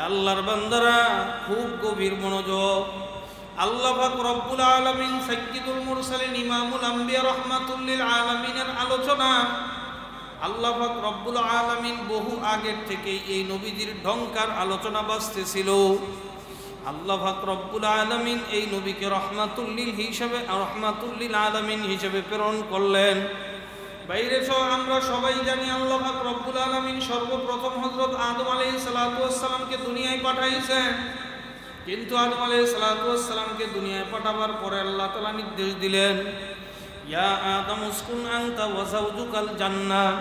আল্লাহর বান্দারা খুব গভীর মনোযোগ। আল্লাহ পাক রব্বুল আলামিন সাইয়্যিদুল মুরসালিন ইমামুল আম্বিয়া রাহমাতুল লিল আলামিনের আলোচনা আল্লাহ পাক রব্বুল আলামিন বহু আগের থেকেই এই নবীজির ঢঙ্কার আলোচনা বাজতেছিল। আল্লাহ পাক রব্বুল আলামিন এই নবীকে রাহমাতুল লিল আলামিন হিসেবে প্রেরণ করলেন। বাইরে সহ আমরা সবাই জানি আল্লাহ পাক রব্বুল আলামিন সর্বপ্রথম হযরত আদম আলাইহিস সালাতু ওয়াস সালামকে দুনিয়ায় পাঠাইছেন। কিন্তু আদম আলাইহিস সালাতু ওয়াস সালামকে দুনিয়ায় পাঠাবার পরে আল্লাহ তাআলা নির্দেশ দিলেন, ইয়া আদম উসকুন আনতা ওয়া যাওজুকাল জান্নাহ,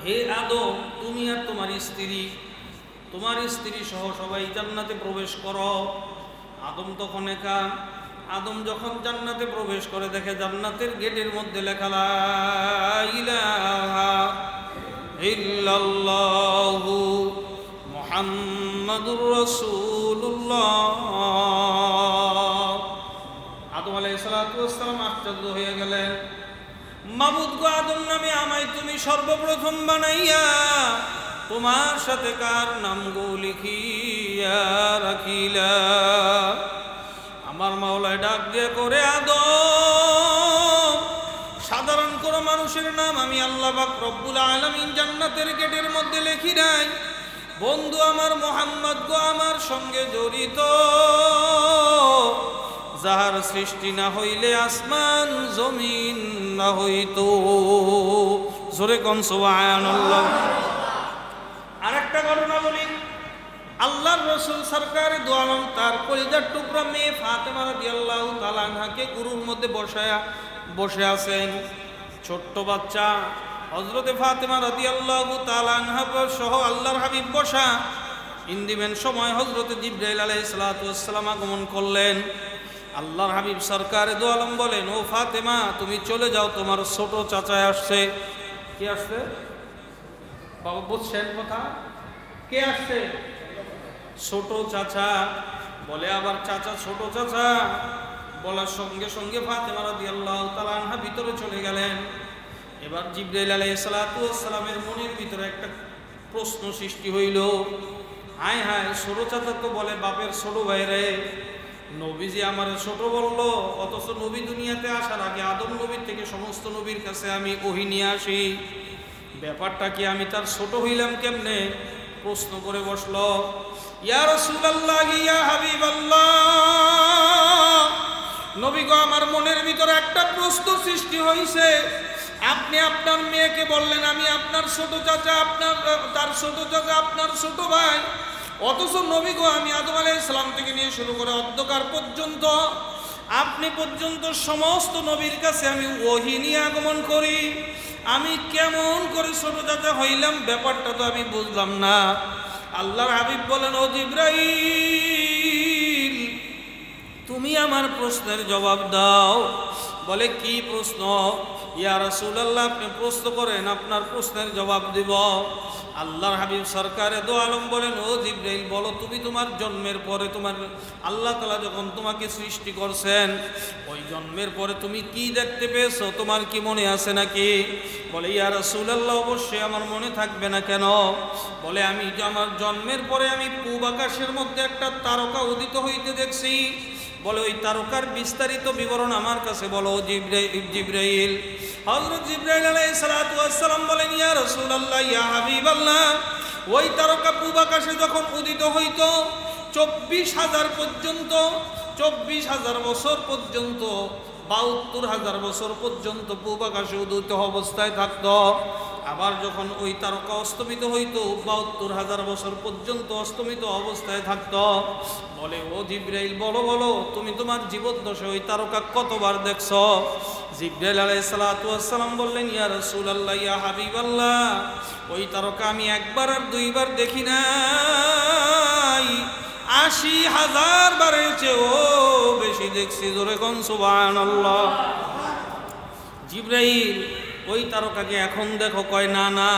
হে আদম তুমি আর তোমার স্ত্রী সহ সবাই জান্নাতে প্রবেশ করো। আদম তখন একা। আদম যখন জান্নাতে প্রবেশ করে দেখে জান্নাতের গেটের মধ্যে লেখা লা ইলাহা ইল্লাল্লাহু মুহাম্মাদুর রাসূলুল্লাহ। আদম আলাইহিস সালাতু ওয়াস সালাম আশ্চর্য হয়ে গেলেন, মাবুদ গো, আদম নামে আমায় তুমি সর্বপ্রথম বানাইয়া তোমার সাথে কার নাম গো লিখিয়া রাখিলা? আমার মাওলায় ডাক দিয়ে করে, আদম সাধারণ কোন মানুষের নাম আমি আল্লাহ পাক রব্বুল আলামিন জান্নাতের গেটের মধ্যে লিখি নাই। বন্ধু আমার মুহাম্মদ গো আমার সঙ্গে জড়িত, যাহার সৃষ্টি না হইলে আসমান জমিন না হইতো। জোরে কোন সুবহানাল্লাহ। আরেকটা ঘটনা বলি, আল্লাহর রাসূল সরকারে দু আলম তার কলিজার টুকরা মেয়ে ফাতেমা রাদিয়াল্লাহু তাআলা আনহাকে গুরুর মধ্যে বসে আছেন। ছোট্ট বাচ্চা হযরতে ফাতেমা রাদিয়াল্লাহু তাআলা আনহা সহ আল্লাহর হাবিব বসা। ইন্দিমেন সময় হযরতে জিবরাইল আলাইহিস সালাতু ওয়াস সালাম আগমন করলেন। আল্লাহর হাবিব সরকারে দু আলম বলেন, ও ফাতেমা তুমি চলে যাও, তোমার ছোট চাচায় আসছে। কে আসছে বাবা, বুঝছেন কথা? কে আসছে? ছোট চাচা। বলে আবার চাচা, ছোট চাচা বলার সঙ্গে সঙ্গে ফাতেমা রাদিয়াল্লাহু তাআলা আনহা ভিতরে চলে গেলেন। এবার জিবরাইল আলাইহিস সালাতু ওয়াস সালামের মনের ভিতরে একটা প্রশ্ন সৃষ্টি হইল, হায় হায়, ছোট চাচা তো বলে বাপের ছোট ভাই রে, নবীজি আমার ছোট বললো, অথচ নবী দুনিয়াতে আসার আগে আদম নবীর থেকে সমস্ত নবীর কাছে আমি ওহী নিয়ে আসি, ব্যাপারটা কি আমি তার ছোট হইলাম কেমনে? প্রশ্ন করে বসলো, ইয়া রাসূলুল্লাহ ইয়া হাবিবাল্লাহ, নবী গো আমার মনের ভিতরে একটা প্রশ্ন সৃষ্টি হইছে। আপনি আপনার মেয়েকে বললেন আমি আপনার ছোট চাচা, তার ছোট চাচা আপনার ছোট ভাই, অথচ নবী গো আমি আদম আলাইহিস সালাম থেকে নিয়ে শুরু করে অন্ধকার পর্যন্ত আপনি পর্যন্ত সমস্ত নবীর কাছে আমি ওহী নিয়ে আগমন করি, আমি কেমন করে ছোট চাচা হইলাম ব্যাপারটা তো আমি বুঝলাম না। আল্লাহর হাবিব বলেন, ও জিবরাইল তুমি আমার প্রশ্নের জবাব দাও। বলে কি প্রশ্ন? ইয়া রাসূলুল্লাহ আপনি প্রশ্ন করেন, আপনার প্রশ্নের জবাব দিব। আল্লাহর হাবিব সরকারে দো আলম বলেন, ও জিবরাইল বলো তুমি তোমার জন্মের পরে তোমার আল্লাহ তাআলা যখন তোমাকে সৃষ্টি করছেন ওই জন্মের পরে তুমি কি দেখতে পেয়েছো, তোমার কি মনে আছে নাকি? বলে ইয়া রাসূলুল্লাহ অবশ্যই আমার মনে থাকবে না কেন? বলে আমি আমার জন্মের পরে আমি পূব আকাশের মধ্যে একটা তারকা উদিত হইতে দেখছি। বলে ওই তারকার বিস্তারিত বিবরণ আমার কাছে বলো জিবরাইল। হযরত জিবরাইল আলাইহিস সালাতু ওয়াস সালাম বলেন, ইয়া রাসূলুল্লাহ ইয়া হাবিবাল্লাহ, ওই তারকা পূব আকাশে যখন উদিত হইতো 24,000 পর্যন্ত, 24,000 বছর পর্যন্ত, 72,000 বছর পর্যন্ত পূব আকাশে উদিত অবস্থায় থাকতো। আবার যখন ওই তারকা অস্তমিত হইতো 72,000 বছর পর্যন্ত অস্তমিত অবস্থায় থাকতো। বলে ও জিবরাইল বলো তুমি তোমার জীবদ্দশায় ওই তারকা কতবার দেখছো? জিবরাইল আলাইহিস সালাতু ওয়াস সালাম বললেন, ইয়া রাসূলুল্লাহ ইয়া হাবিবাল্লাহ, ওই তারকা আমি একবার আর দুইবার দেখি নাই, 80,000 বারের চেয়েও বেশি দেখছি। জোরে কোন সুবহানাল্লাহ। জিবরাইল ওই তারকাকে এখন দেখো? কয় না না।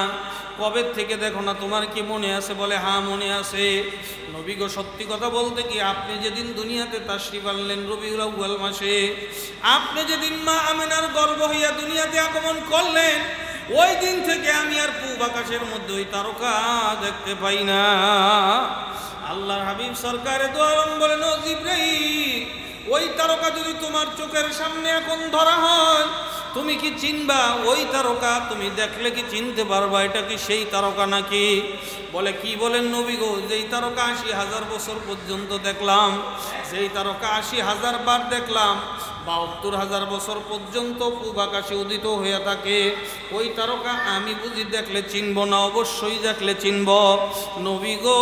কবে থেকে দেখো না, তোমার কি মনে আছে? বলে হ্যাঁ মনে আছে। নবী গো সত্যি কথা বলতে কি আপনি যেদিন দুনিয়াতে তাশরিফ আনলেন রবিউল আউয়াল মাসে, আপনি যেদিন মা আমিনার গর্ভ হইয়া দুনিয়াতে আগমন করলেন ওই দিন থেকে আমি আর পূব আকাশের মধ্যে ওই তারকা দেখতে পাই না। আল্লাহর হাবিব সরকারে দো আলম বলেন, ও জিবরাইল, ওই তারকা যদি তোমার চোখের সামনে এখন ধরা হয়, তুমি কি চিনবা ওই তারকা? তুমি দেখলে কি চিনতে পারবা এটা কি সেই তারকা নাকি? বলে, কি বলেন নবী গো? যেই তারকা ৮০,০০০ বছর পর্যন্ত দেখলাম, যেই তারকা ৮০,০০০ বার দেখলাম, ৭২,০০০ বছর পর্যন্ত পূব আকাশে উদিত হয়ে থাকে, ওই তারকা আমি বুঝি দেখলে চিনব না? অবশ্যই দেখলে চিনব। নবী গো,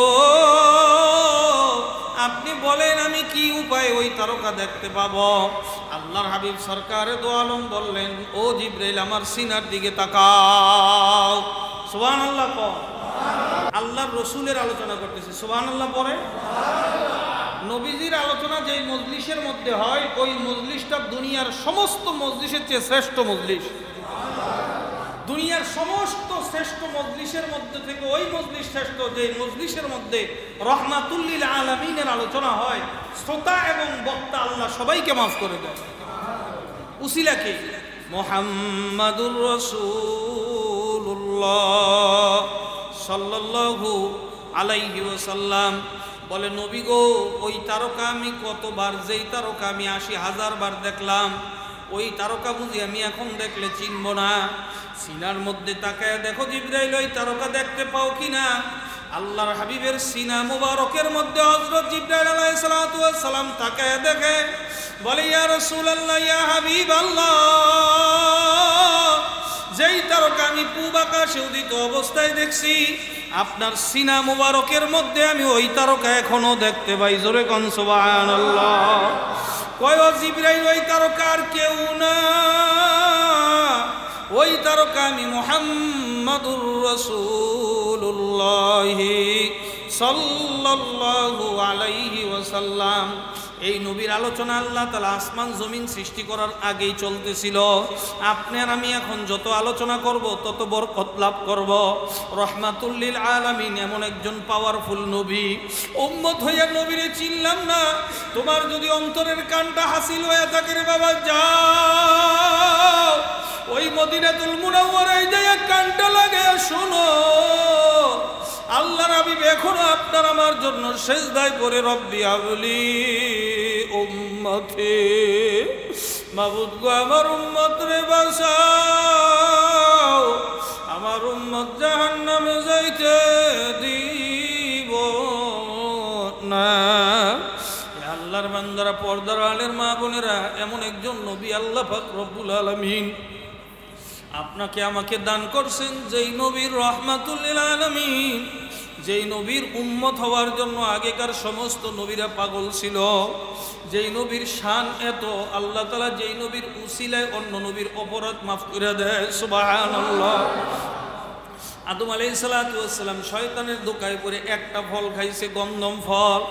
আপনি বলেন আমি কি উপায় ওই তারকা দেখতে পাবো? আল্লাহর হাবিব সরকারে দো আলম বললেন, ও জিবরাইল, আমার সিনার দিকে তাকাও। সুবহানাল্লাহ পড়। আল্লাহর রসুলের আলোচনা করতেছে, সুবহানাল্লাহ পড়ে। নবীজির আলোচনা যেই মজলিসের মধ্যে হয়, ওই মজলিসটা দুনিয়ার সমস্ত মজলিসের চেয়ে শ্রেষ্ঠ মজলিস। দুনিয়ার সমস্ত শ্রেষ্ঠ মজলিসের মধ্যে থেকে ওই মজলিস শ্রেষ্ঠ যে মজলিসের মধ্যে রহমাতুল লিল আলামিনের আলোচনা হয়। শ্রোতা এবং বক্তা আল্লাহ সবাইকে মাফ করে দেয়। উসিলা কি? মুহাম্মাদুর রাসূলুল্লাহ সাল্লাল্লাহু আলাইহি ওয়াসাল্লাম বলে, নবী গো, ওই তারকা আমি কতবার, যেই তারকা আমি ৮০,০০০ বার দেখলাম, ওই তারকা বুঝি আমি এখন দেখলে চিনব না? সিনার মধ্যে তাকায় দেখো জিবরাইল, ওই তারকা দেখতে পাও কিনা? আল্লাহর হাবিবের সিনা মুবারকের মধ্যে হযরত জিবরাইল আলাইহিস সালাতু ওয়াস সালাম তাকায় দেখে, বলে, ইয়া রাসূলুল্লাহ, ইয়া হাবিবাল্লাহ, যেই তারকা আমি পূব আকাশে উদিত অবস্থায় দেখছি, আপনার সিনা মুবারকের মধ্যে আমি ওই তারকা এখনো দেখতে পাই। জোরে কোন সুবহানাল্লাহ। কয়, ও জিবরাইল, ওই তারকা আর কেউ না, ওই তারকা আমি মুহাম্মাদুর রাসূলুল্লাহ সাল্লাল্লাহু আলাইহি ওয়াসাল্লাম। এই নবীর আলোচনা আল্লাহ তাআলা আসমান জমিন সৃষ্টি করার আগেই চলতেছিল। আপনি আর আমি এখন যত আলোচনা করব তত বরকত লাভ করব। রহমাতুল লিল আলামিন এমন একজন পাওয়ারফুল নবী, উম্মত হইয়া নবীরে চিনলাম না। তোমার যদি অন্তরের কানটা হাসিল হয়ে থাকে রে বাবা, যাও ওই মদিনাতুল মুনাওয়ারায় যাইয়া কানটা লাগায়া শোনো। আল্লাহর হাবিব এখনো আপনার আমার জন্য সিজদায় পড়ে, রব্বি হাবলি উম্মতি, মাবুদ গো আমার উম্মত রে বাঁচাও, আমার উম্মত জাহান্নামে যাইতে দিব না। আল্লাহর বান্দারা, পর্দার আলের মা বোনেরা, এমন একজন নবী আল্লাহ পাক রব্বুল আলামিন আপনাকে আমাকে দান করছেন, যেই নবীর রহমাতুল লিল আলামিন, যেই নবীর উম্মত হওয়ার জন্য আগেকার সমস্ত নবীরা পাগল ছিল, যেই নবীর শান এত, আল্লাহ তাআলা যেই নবীর উসিলায় অন্য নবীর অপরাধ মাফ করে দেয়। সুবহানাল্লাহ। আদম আলাইহিস সালাতু ওয়াস সালাম শয়তানের ধোঁকায় পড়ে একটা ফল খাইছে, গন্ধম ফল।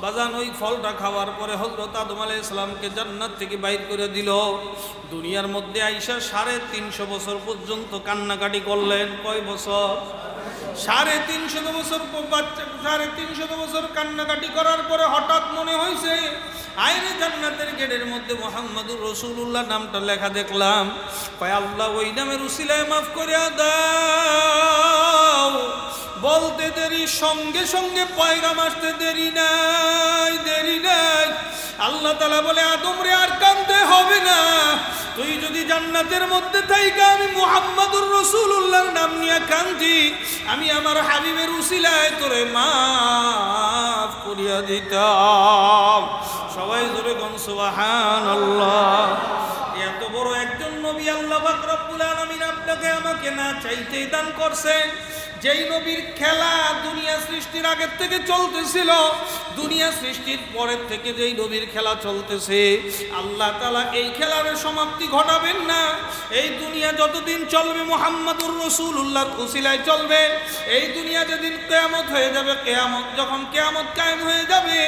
বাজান, ওই ফলটা খাওয়ার পরে হযরত আদম আলাইহিস সালামকে জান্নাত থেকে বাইর করে দিল। দুনিয়ার মধ্যে আইসা ৩৫০ বছর পর্যন্ত কান্নাকাটি করলেন। কয় বছর? ৩৫০ বছর। বাচ্চা ৩৫০ বছর কান্নাকাটি করার পরে হঠাৎ মনে হয়েছে, আইনে জান্নাতের গেটের মধ্যে মুহাম্মাদুর রাসূলুল্লাহ নামটা লেখা দেখলাম। কয়, আল্লাহ ওই নামের উসিলায় মাফ করে দাও। বলতে দেরি, সঙ্গে সঙ্গে পয়গাম আসতে দেরি নাই, দেরি নাই। আল্লাহ তাআলা বলে, আদম রে, আর কাঁদতে হবে না। তুই যদি জান্নাতের মধ্যে থাইকা আমি মুহাম্মাদুর রাসূলুল্লাহর নাম নিয়ে কাঁদি, আমি আমার হাবিবের উসিলায় তোরে মাফ করিয়া দিতাম। সবাই জোরে কোন সুবহানাল্লাহ। এত বড় একজন নবী আল্লাহ পাক রব্বুল আলামিন আপনাকে আমাকে না চাইতেই দান করছেন। যেই নবীর খেলা দুনিয়া সৃষ্টির আগের থেকে চলতেছিল, দুনিয়া সৃষ্টির পরের থেকে যেই নবীর খেলা চলতেছে, আল্লাহ তাআলা এই খেলার সমাপ্তি ঘটাবেন না। এই দুনিয়া যতদিন চলবে মুহাম্মাদুর রাসূলুল্লাহর উসিলায় চলবে। এই দুনিয়া যেদিন কিয়ামত হয়ে যাবে, কিয়ামত যখন কিয়ামত কায়েম হয়ে যাবে,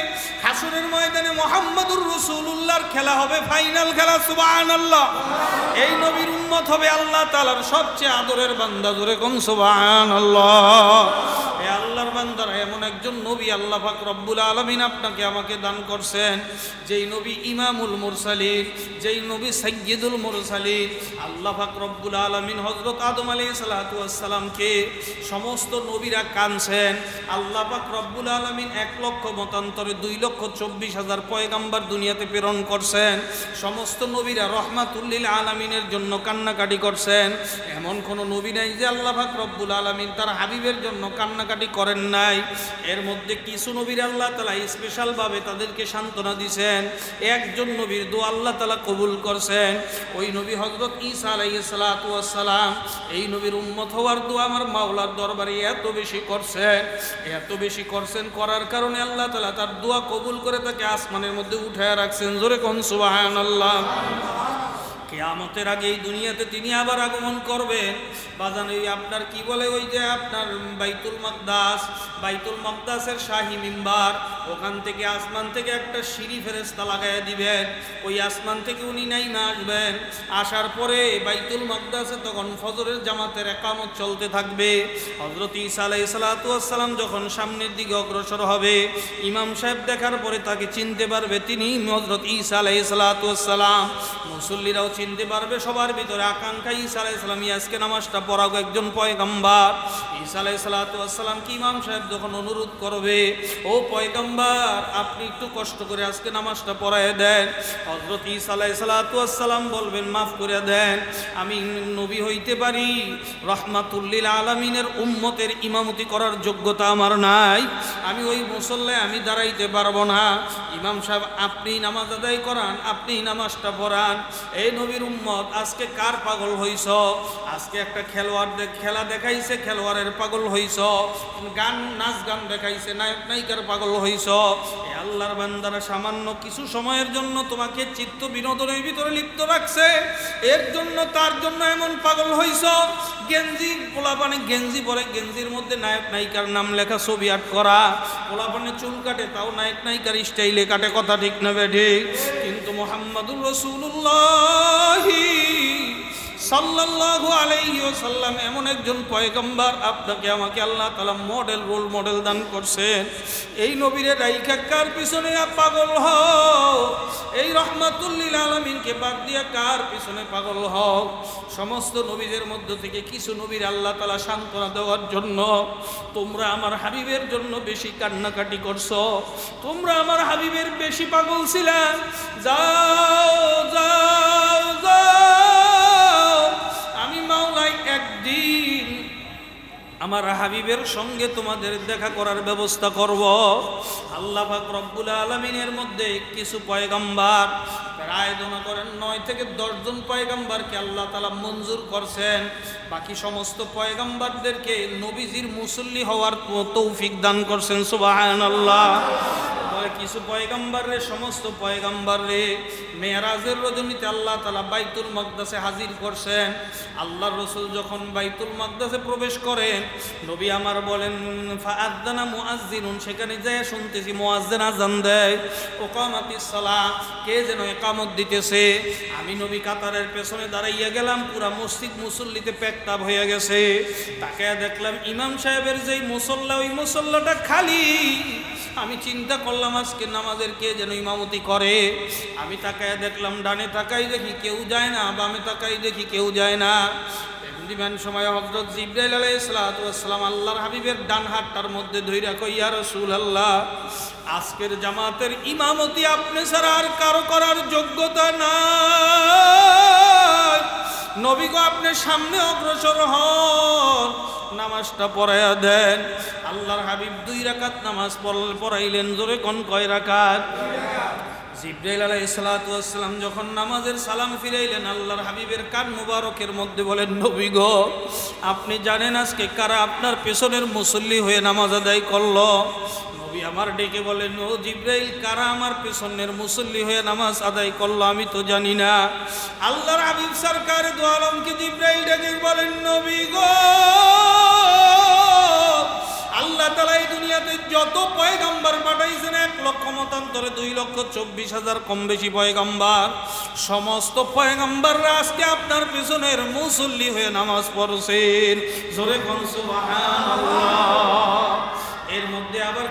হাসরের ময়দানে মুহাম্মাদুর রাসূলুল্লাহর খেলা হবে ফাইনাল খেলা। সুবহানাল্লাহ। এই নবীর উম্মত হবে আল্লাহ তাআলার সবচেয়ে আদরের বান্দা। জোরে কোন সুবহানাল্লাহ। এই আল্লাহর বান্দারা এমন একজন একজন নবী আল্লাহ পাক রব্বুল আলামিন আপনাকে আমাকে দান করছেন, যেই নবী ইমামুল মুরসালিন, যেই নবী সাইয়্যিদুল মুরসালিন। আল্লাহ পাক রব্বুল আলামিন হযরত আদম আলাইহিস সালাতু ওয়াস সালামকে সমস্ত নবীরা কানছেন। আল্লাহ পাক রব্বুল আলামিন 1 লক্ষ মতান্তরে 2,24,000 পয়গাম্বার দুনিয়াতে প্রেরণ করছেন। সমস্ত নবীরা রহমাতুল লিল আলামিনের জন্য কান্নাকাটি করছেন। এমন কোন নবী নাই যে আল্লাহ পাক রব্বুল আলামিন তার হাবিবের জন্য কান্নাকাটি করেন নাই। এর মধ্যে কিছু নবীর আল্লাহ তাআলা স্পেশাল ভাবে তাদেরকে সান্ত্বনা দিয়েছেন। একজন নবীর দোয়া আল্লাহ তাআলা কবুল করছেন, ওই নবী হযরত ঈসা আলাইহিস সালাতু ওয়াস সালাম। এই নবীর উম্মত হওয়ার দোয়া আমার মাওলার দরবারে এত বেশি করছেন, এত বেশি করছেন, করার কারণে আল্লাহ তাআলা তার দোয়া কবুল করে তাকে আসমানের মধ্যে উঠায় রাখছেন। জোরে কোন সুবহানাল্লাহ। কিয়ামতের আগে এই দুনিয়াতে তিনি আবার আগমন করবেন। বাজান ওই আপনার কি বলে, ওই যে আপনার বাইতুল মাকদাস, বাইতুল মাকদাসের শাহী মিম্বার, ওখান থেকে আসমান থেকে একটা সিঁড়ি ফেরেশতা লাগায় দিবেন। ওই আসমান থেকে উনি নাইমা আসবেন। আসার পরে বাইতুল মাকদাসে তখন ফজরের জামাতের ইকামত চলতে থাকবে। হযরত ঈসা আলাইহিস সালাতু ওয়াস সালাম যখন সামনের দিকে অগ্রসর হবে, ইমাম সাহেব দেখার পরে তাকে চিনতে পারবে তিনি হযরত ঈসা আলাইহিস সালাতু ওয়াস সালাম। মুসল্লিরাও চিনতে পারবে। সবার ভিতরে আকাঙ্ক্ষা ঈসা আলাইহিস সালাম আজকে নামাজটা পড়াও, একজন পয়গম্বর। ঈসা আলাইহিস সালাতু ওয়াস সালাম কি ইমাম সাহেব যখন অনুরোধ করবে, ও পয়গম্বর আপনি একটু কষ্ট করে আজকে নামাজটা পড়ায় দেন। হযরত ঈসা আলাইহিস সালাতু ওয়াস সালাম বলবেন, মাফ করে দেন, আমি নবী হইতে পারি, রাহমাতুল লিল আলামিনের উম্মতের ইমামতি করার যোগ্যতা আমার নাই। আমি ওই মুসল্লায় আমি দাঁড়াইতে পারবো না। ইমাম সাহেব আপনি নামাজ আদায় করান, আপনি নামাজটা পড়ান। এই নবীর উম্মত আজকে কার পাগল হইছ? আজকে একটা খেলা দেখাইছে, খেলোয়াড়ের পাগল হইছ। গান নাচ গান দেখাইছে, নায়ক নায়িকার পাগল হইছ। এ আল্লাহর বান্দারা সামান্য কিছু সময়ের জন্য তোমাকে চিত্ত বিনোদনের ভিতরে লিপ্ত রাখছে, এর জন্য তার জন্য এমন পাগল হইছ। গেঞ্জি পোলাপানে গেঞ্জি পরে, গেঞ্জির মধ্যে নায়ক নায়িকার নাম লেখা, ছবি আর্ট করা। পোলাপানে চুল কাটে, তাও নায়ক নায়িকার স্টাইলে কাটে, কথা ঠিক না বেঠিক? কিন্তু মুহাম্মাদুর রাসূলুল্লাহ সাল্লাল্লাহু আলাইহি ওয়াসাল্লাম এমন একজন পয়গম্বর, আপনাকে আমাকে আল্লাহ তাআলা মডেল, রোল মডেল দান করছেন। এই নবীর রাইখা কার পিছনে পাগল হও? এই রাহমাতুল লিল আলামিনকে বাদ দিয়া কার পিছনে পাগল হও? সমস্ত নবীদের মধ্য থেকে কিছু নবীর আল্লাহ তাআলা সান্ত্বনা দেওয়ার জন্য, তোমরা আমার হাবিবের জন্য বেশি কান্নাকাটি করছো, তোমরা আমার হাবিবের বেশি পাগল ছিলা। যাও যাও যাও, আমি মাওলাই একদিন আমার হাবিবের সঙ্গে তোমাদের দেখা করার ব্যবস্থা করব। আল্লাহ পাক রব্বুল আলামিনের মধ্যে কিছু পয়গম্বর, প্রায় দোনা করেন 9 থেকে 10 জন পয়গম্বরকে আল্লাহ তাআলা মঞ্জুর করছেন। বাকি সমস্ত পয়গম্বরদেরকে নবীজির মুসল্লি হওয়ার তৌফিক দান করছেন। সুবহানাল্লাহ। কিছু পয়গম্বরের, সমস্ত পয়গম্বরে মেরাজের রজনীতে আল্লাহ তাআলা বাইতুল মাকদাসে হাজির করছেন। আল্লাহর রাসূল যখন বাইতুল মাকদাসে প্রবেশ করেন, নবী আমার বলেন, ফাআযানা মুআজ্জিনুন, সেখানে যায় শুনতেছি মুয়াজ্জিন আযান দেয়, ওকামাতিস সালাহ, কে যেন ইকামত দিতেছে। আমি নবী কাতারের পেছনে দাঁড়াইয়া গেলাম, পুরা মসজিদ মুসল্লিতে পেকটাপ হয়ে গেছে। তাকায়া দেখলাম ইমাম সাহেবের যেই মুসল্লা, ওই মুসল্লাটা খালি। আমি চিন্তা করলাম আজকে নামাজের কে যেন ইমামতি করে। আমি তাকায় দেখলাম, ডানে তাকাই দেখি কেউ যায় না, বামে তাকাই দেখি কেউ যায় না। দিবেন সময় হযরত জিবরাইল আলাইহিস সালাতু ওয়াস সালাম আল্লাহর হাবিবের ডান হাতটার মধ্যে ধইরা কই, ইয়া রাসূলুল্লাহ, আজকের জামাতের ইমামতি আপনি ছাড়া আর কারো করার যোগ্যতা নাই। নবী গো, আপনি সামনে অগ্রসর হন, নামাজটা পড়াইয়া দেন। আল্লাহর হাবিব 2 রাকাত নামাজ পড়াইলেন। জোরে কোন কয় রাকাত? জিবরাইল আলাইহিস সালাতু ওয়াস সালাম যখন নামাজের সালাম ফিরাইলেন, আল্লাহর হাবিবের কান মুবারকের মধ্যে বলেন, নবী গো, আপনি জানেন আজকে কারা আপনার পেছনের মুসল্লি হয়ে নামাজ আদায় করলো? নবী আমার ডেকে বলেন, ও জিবরাইল, কারা আমার পেছনের মুসল্লি হয়ে নামাজ আদায় করলো আমি তো জানি না। আল্লাহর হাবিব সরকার দু আলমকে জিবরাইল ডেকে বলেন, নবী গো, আল্লাহ তাআলা এই দুনিয়াতে যত পয়গম্বর পাঠাইছেন, 1 লক্ষ মতান্তরে 2,24,000 কম বেশি পয়গম্বর, সমস্ত পয়গম্বররা আজকে আপনার পেছনের মুসল্লি হয়ে নামাজ পড়ছেন। জোরে কোন সুবহানাল্লাহ। এর মধ্যে আবার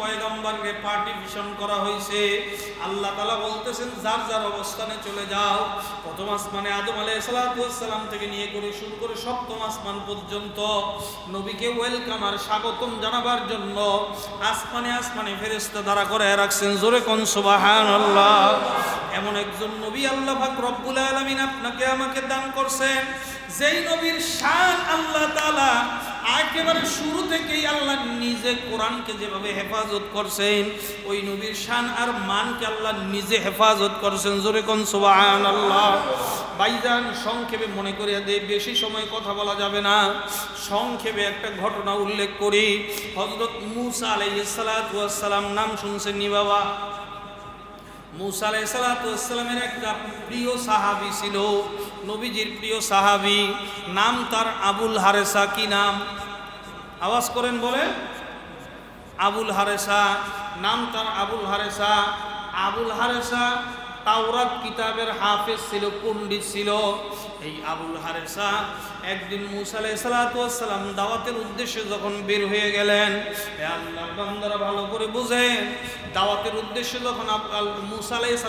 পয়গম্বরকে পার্টিশন করা হয়েছে। আল্লাহ তাআলা বলতেছেন যার যার অবস্থানে চলে যাও। প্রথম আসমানে আদম আলাইহিস সালাম থেকে নিয়ে করে শুরু করে সপ্তম আসমান পর্যন্ত নবীকে ওয়েলকাম আর স্বাগতম জানাবার জন্য আসমানে আসমানে ফেরেশতা দ্বারা করে রাখছেন। জোরে কোন সুবহানাল্লাহ। এমন একজন নবী আল্লাহ পাক রব্বুল আলামিন আপনাকে আমাকে দান করছেন, যেই নবীর শান আল্লাহ তাআলা একেবারে শুরু থেকেই আল্লাহ নিজে কোরআনকে যেভাবে হেফাজত করছেন, ওই নবীর শান আর মানকে আল্লাহ নিজে হেফাজত করছেন। জোরে কোন সুবহানাল্লাহ। ভাইজান সংক্ষেপে মনে করিয়া দেই, বেশি সময় কথা বলা যাবে না, সংক্ষেপে একটা ঘটনা উল্লেখ করি। হযরত মূসা আলাইহিস সালাম নাম শুনছেন নি বাবা? মূসা আলাইহিস সালামের একটা প্রিয় সাহাবী ছিল, নবীজির প্রিয় সাহাবী, নাম তার আবুল হারেসা। কি নাম? আওয়াজ করেন বলে। আবুল হারেসা, নাম তার আবুল হারেসা। আবুল হারেসা তাওরাত কিতাবের হাফেজ ছিল, পণ্ডিত ছিল। এই আবুল হারেসা একদিন মূসা আলাইহিস সালাম দাওয়াতের উদ্দেশ্যে যখন বের হয়ে গেলেন, আল্লাহর বান্দারা ভালো করে বুঝেন, দাওয়াতের উদ্দেশ্যে যখন মূসা আলাইহিস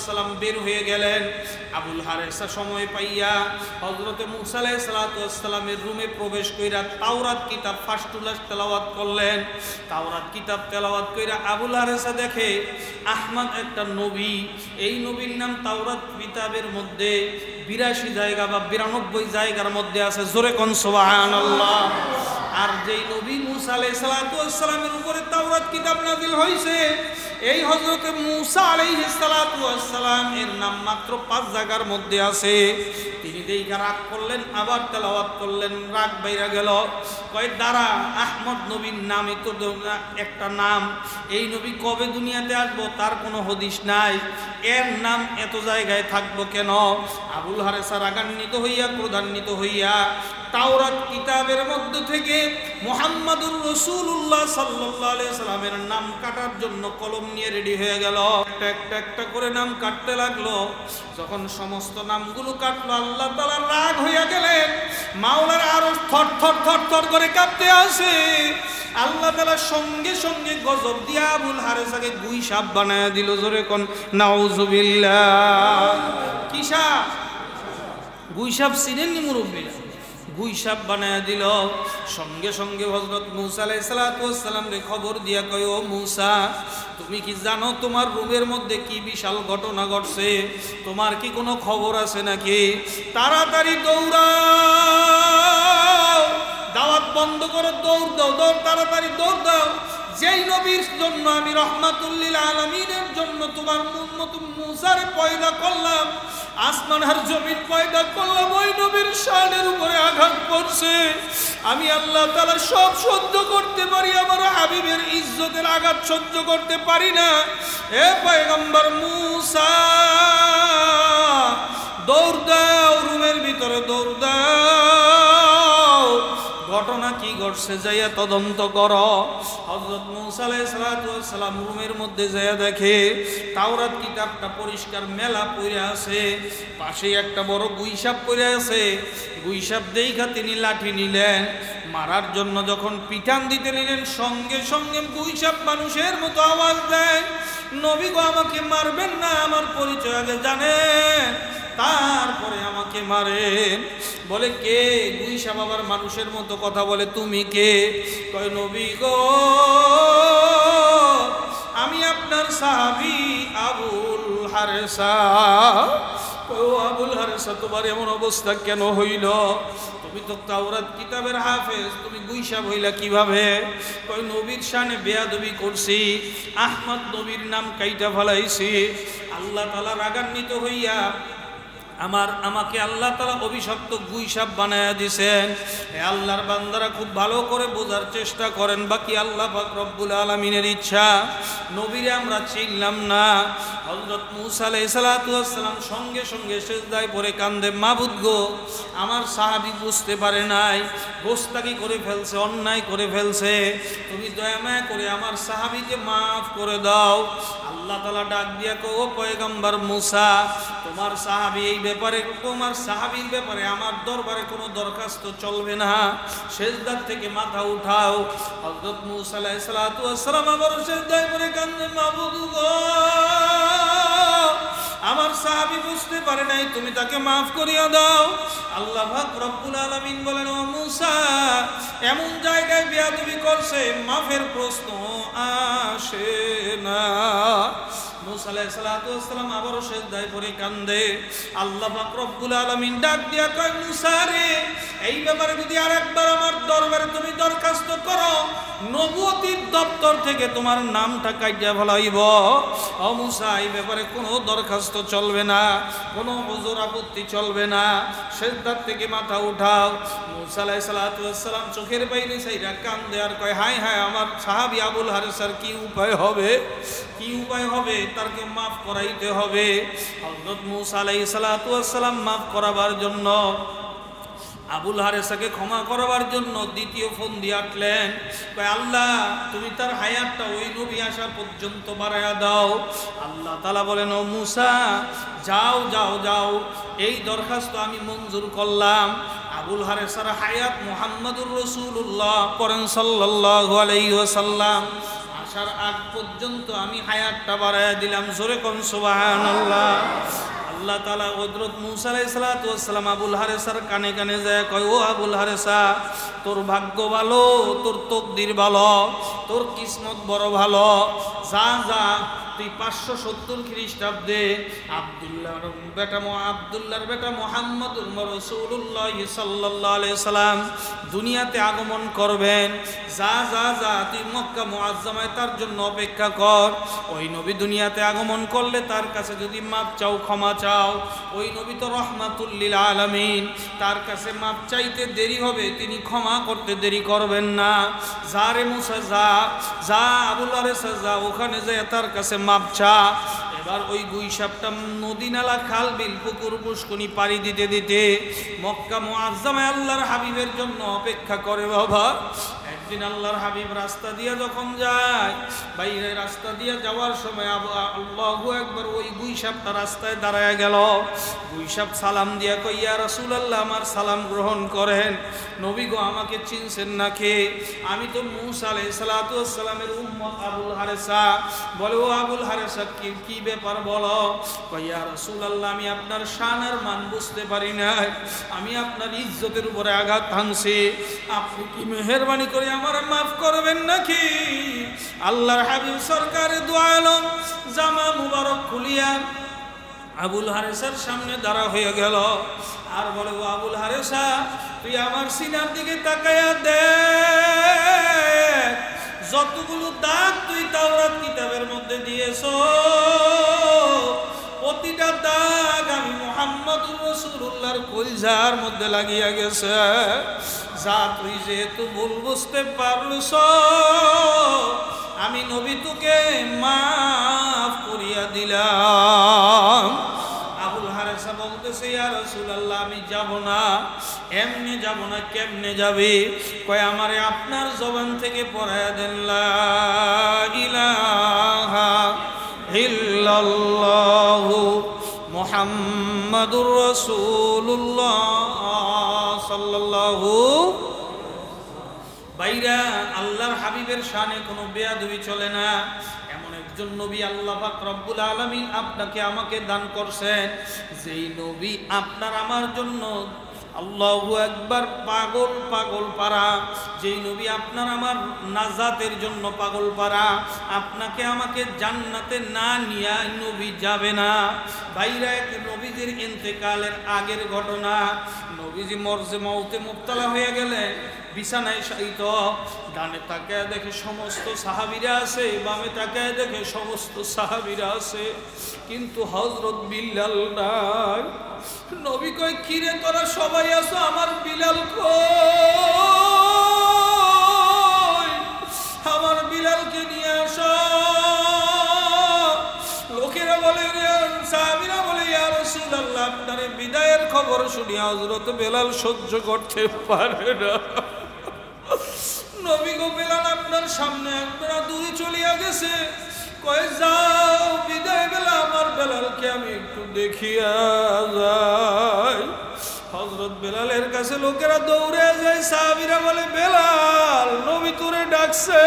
সালাম বের হয়ে গেলেন, আবুল হারেসা সময় পাইয়া হযরতে মূসা আলাইহিস সালামের রুমে প্রবেশ কইরা তাওরাত কিতাব ফাস্টুলাস তেলাওয়াত করলেন। তাওরাত কিতাব তেলাওয়াত কইরা আবুল হারেসা দেখে আহমদ একটা নবী, এই নবীর নাম তাওরাত কিতাবের মধ্যে 82 জায়গা বা 92 জায়গার মধ্যে আছে। জোরে কোন সুবহানাল্লাহ। আর যেই নবী মূসা আলাইহিস সালামের উপরে তাওরাত কিতাব নাযিল হইছে, এই হযরত মূসা আলাইহিস সালাম এর নাম মাত্র 5 জায়গার মধ্যে আছে। তিনি দেইখা রাগ করলেন, আবার তেলাওয়াত করলেন, রাগ বাইরা গেল। কয় দাঁড়া, আহমদ নবীর নামই তো একটা নাম, এই নবী কবে দুনিয়াতে আসবো তার কোনো হদিস নাই, এর নাম এত জায়গায় থাকবো কেন? আবুল হারেসা রাগান্বিত হইয়া, ক্রোধান্বিত হইয়া তাওরাত কিতাবের মধ্য থেকে মুহাম্মাদুর রাসূলুল্লাহ সাল্লাল্লাহু আলাইহি সাল্লামের নাম কাটার জন্য কলম নিয়ে রেডি হয়ে গেল। একটা একটা করে নাম কাটতে লাগলো। যখন সমস্ত নামগুলো কাটলো, আল্লাহ তাআলা রাগ হইয়া গেলেন, মাওলার আরশ থর থর থর থর করে কাঁপতে আসে। আল্লাহ তাআলা সঙ্গে সঙ্গে গজব দিয়া আবুল হারেসাকে গুই সাপ বানায়া দিল। জোরে কোন নাউযুবিল্লাহ। কি সাপ? গুই সাপ চিনেননি মুরব্বীরা? গুই সাপ বানায়া দিল। সঙ্গে সঙ্গে হযরত মূসা আলাইহিস সালাম রে খবর দিয়া কয়, ও মূসা, তুমি কি জানো তোমার রুমের মধ্যে কি বিশাল ঘটনা ঘটছে? তোমার কি কোনো খবর আছে নাকি? তাড়াতাড়ি দৌড়াও, দাওয়াত বন্ধ করো, দৌড় দাও, দৌড়, তাড়াতাড়ি দৌড় দাও। যেই নবীর জন্য আমি রাহমাতুল লিল আলামিনের জন্য তোমার উম্মত মূসারে পয়দা করলাম, আসমান আর জমিন পয়দা করলাম, ওই নবীর শানের উপরে আঘাত করছে। আমি আল্লাহ তাআলা সব সহ্য করতে পারি, আমার হাবিবের ইজ্জতের আঘাত সহ্য করতে পারি না। হে পয়গম্বর মূসা, দৌড় দাও, রুমের ভিতরে দৌড় দাও, ঘটনা কি ঘটছে যাইয়া তদন্ত করো। হযরত মূসা আলাইহিস সালাম রুমের মধ্যে যাইয়া দেখে তাওরাত কিতাবটা পরিষ্কার মেলা পড়ে আছে, পাশে একটা বড় গুইসাপ পড়ে আছে। গুইসাপ দেইখা তিনি লাঠি নিলেন, মারার জন্য যখন পিটান দিতে নিলেন, সঙ্গে সঙ্গে গুইসাপ মানুষের মতো আওয়াজ দেয়, নবী গো আমাকে মারবেন না, আমার পরিচয় আগে জানেন, তারপরে আমাকে মারেন। বলে কে? গুইসাপ আবার মানুষের মতো কথা বলে, তুমি কে? কয় নবী গো, আমি আপনার সাহাবী আবুল হারেসা। ও আবুল হারেসা, তোমার এমন অবস্থা কেন হইল? তুমি তো তাওরাত কিতাবের হাফেজ, তুমি গুইসাপ হইলা কিভাবে? কয় নবীর শানে বেয়াদবি করছি, আহমদ নবীর নাম কাইটা ফেলাইছি। আল্লাহ তাআলা রাগান্বিত হইয়া আমাকে আল্লাহ তাআলা অভিশপ্ত গুইসাপ বানায়া দিয়েছেন। হে আল্লাহর বান্দারা, খুব ভালো করে বোঝার চেষ্টা করেন, বাকি আল্লাহ পাক রব্বুল আলামিনের ইচ্ছা। নবীরে আমরা চিনলাম না। হযরত মূসা আলাইহিস সালাম সঙ্গে সঙ্গে সিজদায় পড়ে কান্দে, মাবুদ গো, আমার সাহাবী বুঝতে পারে নাই, গোস্তাকি করে ফেলছে, অন্যায় করে ফেলছে, তুমি দয়া মায়া করে আমার সাহাবীকে মাফ করে দাও। আল্লাহ তাআলা ডাক দিয়া কয়, ও পয়গম্বর মূসা, তোমার সাহাবী এই ব্যাপারে, তোমার সাহাবীর ব্যাপারে আমার দরবারে কোনো দরখাস্ত চলবে না, সেজদা থেকে মাথা উঠাও। হযরত মূসা আলাইহিস সালাতু ওয়াস সালাম আবার সেজদায় পড়ে কাঁদেন, মাবুদ গো, আমার সাহাবী বুঝতে পারে নাই, তুমি তাকে মাফ করিয়া দাও। আল্লাহ পাক রব্বুল আলামিন বলেন, ও মূসা, এমন জায়গায় বেয়াদবি করছে মাফের প্রশ্ন আসে না। মূসা আলাইহিস সালাতু ওয়াস সালাম আবার সেজদায় পড়ে কান্দে। আল্লাহ পাক রব্বুল আলামিন ডাক দিয়া কয়, মূসা রে, এই ব্যাপারে যদি আরেকবার আমার দরবারে তুমি দরখাস্ত করো, নবুয়তির দপ্তর থেকে তোমার নামটা কাটিয়া ফেলাইব। ও মূসা, এই ব্যাপারে কোনো দরখাস্ত চলবে না, কোনো ওযর আপত্তি চলবে না, সেজদা থেকে মাথা উঠাও। মূসা আলাইহিস সালাতু ওয়াস সালাম চোখের পানি ছাইরা কান্দে আর কয়, হায় হায়, আমার সাহাবী আবুল হারিসার কি উপায় হবে, কি উপায় হবে, তারকে মাফ করাইতে হবে। হযরত মূসা আলাইহিস সালাতু ওয়াস সালাম মাফ করাবার জন্য, আবুল হারেসাকে ক্ষমা করবার জন্য দ্বিতীয় ফোন দিয়ে আটলেন। আল্লাহ, তুমি তার হায়াতটা ওই নবী আসা পর্যন্ত বাড়ায়া দাও। আল্লাহ তাআলা বলেন, ও মূসা, যাও যাও যাও, এই দরখাস্ত আমি মঞ্জুর করলাম। আবুল হারেসার হায়াত মুহাম্মদুর রাসূলুল্লাহ পড়েন সাল্লাল্লাহু আলাইহি ওয়াসাল্লাম আসার আগ পর্যন্ত আমি হায়াতটা বাড়ায়া দিলাম। জোরে কোন সুবহানাল্লাহ। আল্লাহ তাআলা হযরত মূসা আলাইহিস সালাতু ওয়াস সালাম আবুল হারেসার কানে কানে যায় কয়, ও আবুল হারেসা, তোর ভাগ্য ভালো, তোর তকদির ভালো, তোর কিসমত বড় ভালো। যা যা, তুই 570 খ্রিস্টাব্দে আব্দুল্লাহর বেটা মুহাম্মদুর রাসূলুল্লাহ সাল্লাল্লাহু আলাইহি সাল্লাম দুনিয়াতে আগমন করবেন। যা যা যা, তুই মক্কা মুআজ্জামায় তার জন্য অপেক্ষা কর। ওই নবী দুনিয়াতে আগমন করলে তার কাছে যদি মাপ চাও, ক্ষমা চাও, ওই নবী তো রহমাতুল লিল আলামিন, তার কাছে মাপ চাইতে দেরি হবে, তিনি ক্ষমা করতে দেরি করবেন না। যা রে মূসা, যা যা, আবুল হারেসা যা, ওখানে যায় তার কাছে মাপ চা। এবার ওই গুইসাপটা নদী নালা খাল বিল পুকুর পুষ্কনি পাড়ি দিতে দিতে মক্কা মুআজ্জামায় আল্লাহর হাবিবের জন্য অপেক্ষা করে। বাবা, একদিন আল্লাহর হাবিব রাস্তা দিয়ে যখন যায়, বাইরে রাস্তা দিয়ে যাওয়ার সময় আল্লাহু আকবার, ওই গুইসাপটা রাস্তায় দাঁড়ায় গেল। গুইসাপ সালাম দিয়া কই, ইয়া রাসূলুল্লাহ, আমার সালাম গ্রহণ করেন। নবী গো, আমাকে চিনছেন নাকি? আমি তো মূসা আলাইহিস সালাতু ওয়াস সালামের উম্মত আবুল হারেসা। বলে, ও আবুল হারেসা, কি ব্যাপার বলো? কই, ইয়া রাসূলুল্লাহ, আমি আপনার শান আর মান বুঝতে পারি না, আমি আপনার ইজ্জতের উপরে আঘাত হানছি, আপনি কি মেহেরবানি করে আমার মাফ করবেন নাকি? আল্লাহর হাবিব সরকারে দু আলম জামা মুবারক খুলিয়া আবুল হারেসার সামনে দাঁড়া হয়ে গেল আর বলে, ও আবুল হারেসা, তুই আমার সিনার দিকে তাকায়া দেখ, যতগুলো দাগ তুই তাওরাত কিতাবের মধ্যে দিয়েছ, প্রতিটা দাগ আমি মুহাম্মদুর রাসূলুল্লাহর কলিজার মধ্যে লাগিয়া গেছে। যা, তুই যেহেতু ভুল বুঝতে পারছ, আমি নবী তোকে মাফ করিয়া দিলাম। আবুল হারেসা বলতেছে, ইয়া রাসূলুল্লাহ, আমি যাব না। এমনি যাব না, কেমনে যাবে? কয়, আমারে আপনার জবান থেকে পড়ায়া দেন, লা ইলাহা ইল্লাল্লাহু মুহাম্মাদুর রাসূলুল্লাহ সাল্লাল্লাহু। বাইরা, আল্লাহর হাবিবের শানে কোনো বেয়াদবি চলে না। এমন একজন নবী আল্লাহ পাক রব্বুল আলামিন আপনাকে আমাকে দান করছেন, যেই নবী আপনার আমার জন্য আল্লাহু আকবার পাগল পাগল পারা, যেই নবী আপনার আমার নাজাতের জন্য পাগল পারা, আপনাকে আমাকে জান্নাতে না নিয়ে নবী যাবে না। ভাইরা, এক নবীজির ইন্তেকালের আগের ঘটনা। নবীজি মরজে মউতে মুবতালা হয়ে গেলেন, বিছানায় শায়িত, ডানে তাকায় দেখে সমস্ত সাহাবীরা আছে, বামে তাকায় দেখে সমস্ত সাহাবীরা আছে, কিন্তু হযরত বিল্লাল নাই। নবী কয়, কিরে তোরা সবাই আছো, আমার বিলাল কই? আমার বিলালকে নিয়ে আসো। লোকেরা বলে, সাহাবীরা বলে, ইয়া রাসূলুল্লাহ, আপনার বিদায়ের খবর শুনি হযরত বেলাল সহ্য করতে পারে না। নবী গো, বেলাল আপনার সামনে একবার দূরে চলিয়া গেছে। কয়, যাও, বিদায় বেলা, আমার বেলাল বেলালকে আমি একটু দেখিয়া যাই। হযরত বেলালের কাছে লোকেরা দৌড়ে যায়, সাহাবীরা বলে বেলাল নবী তোরে ডাকছে,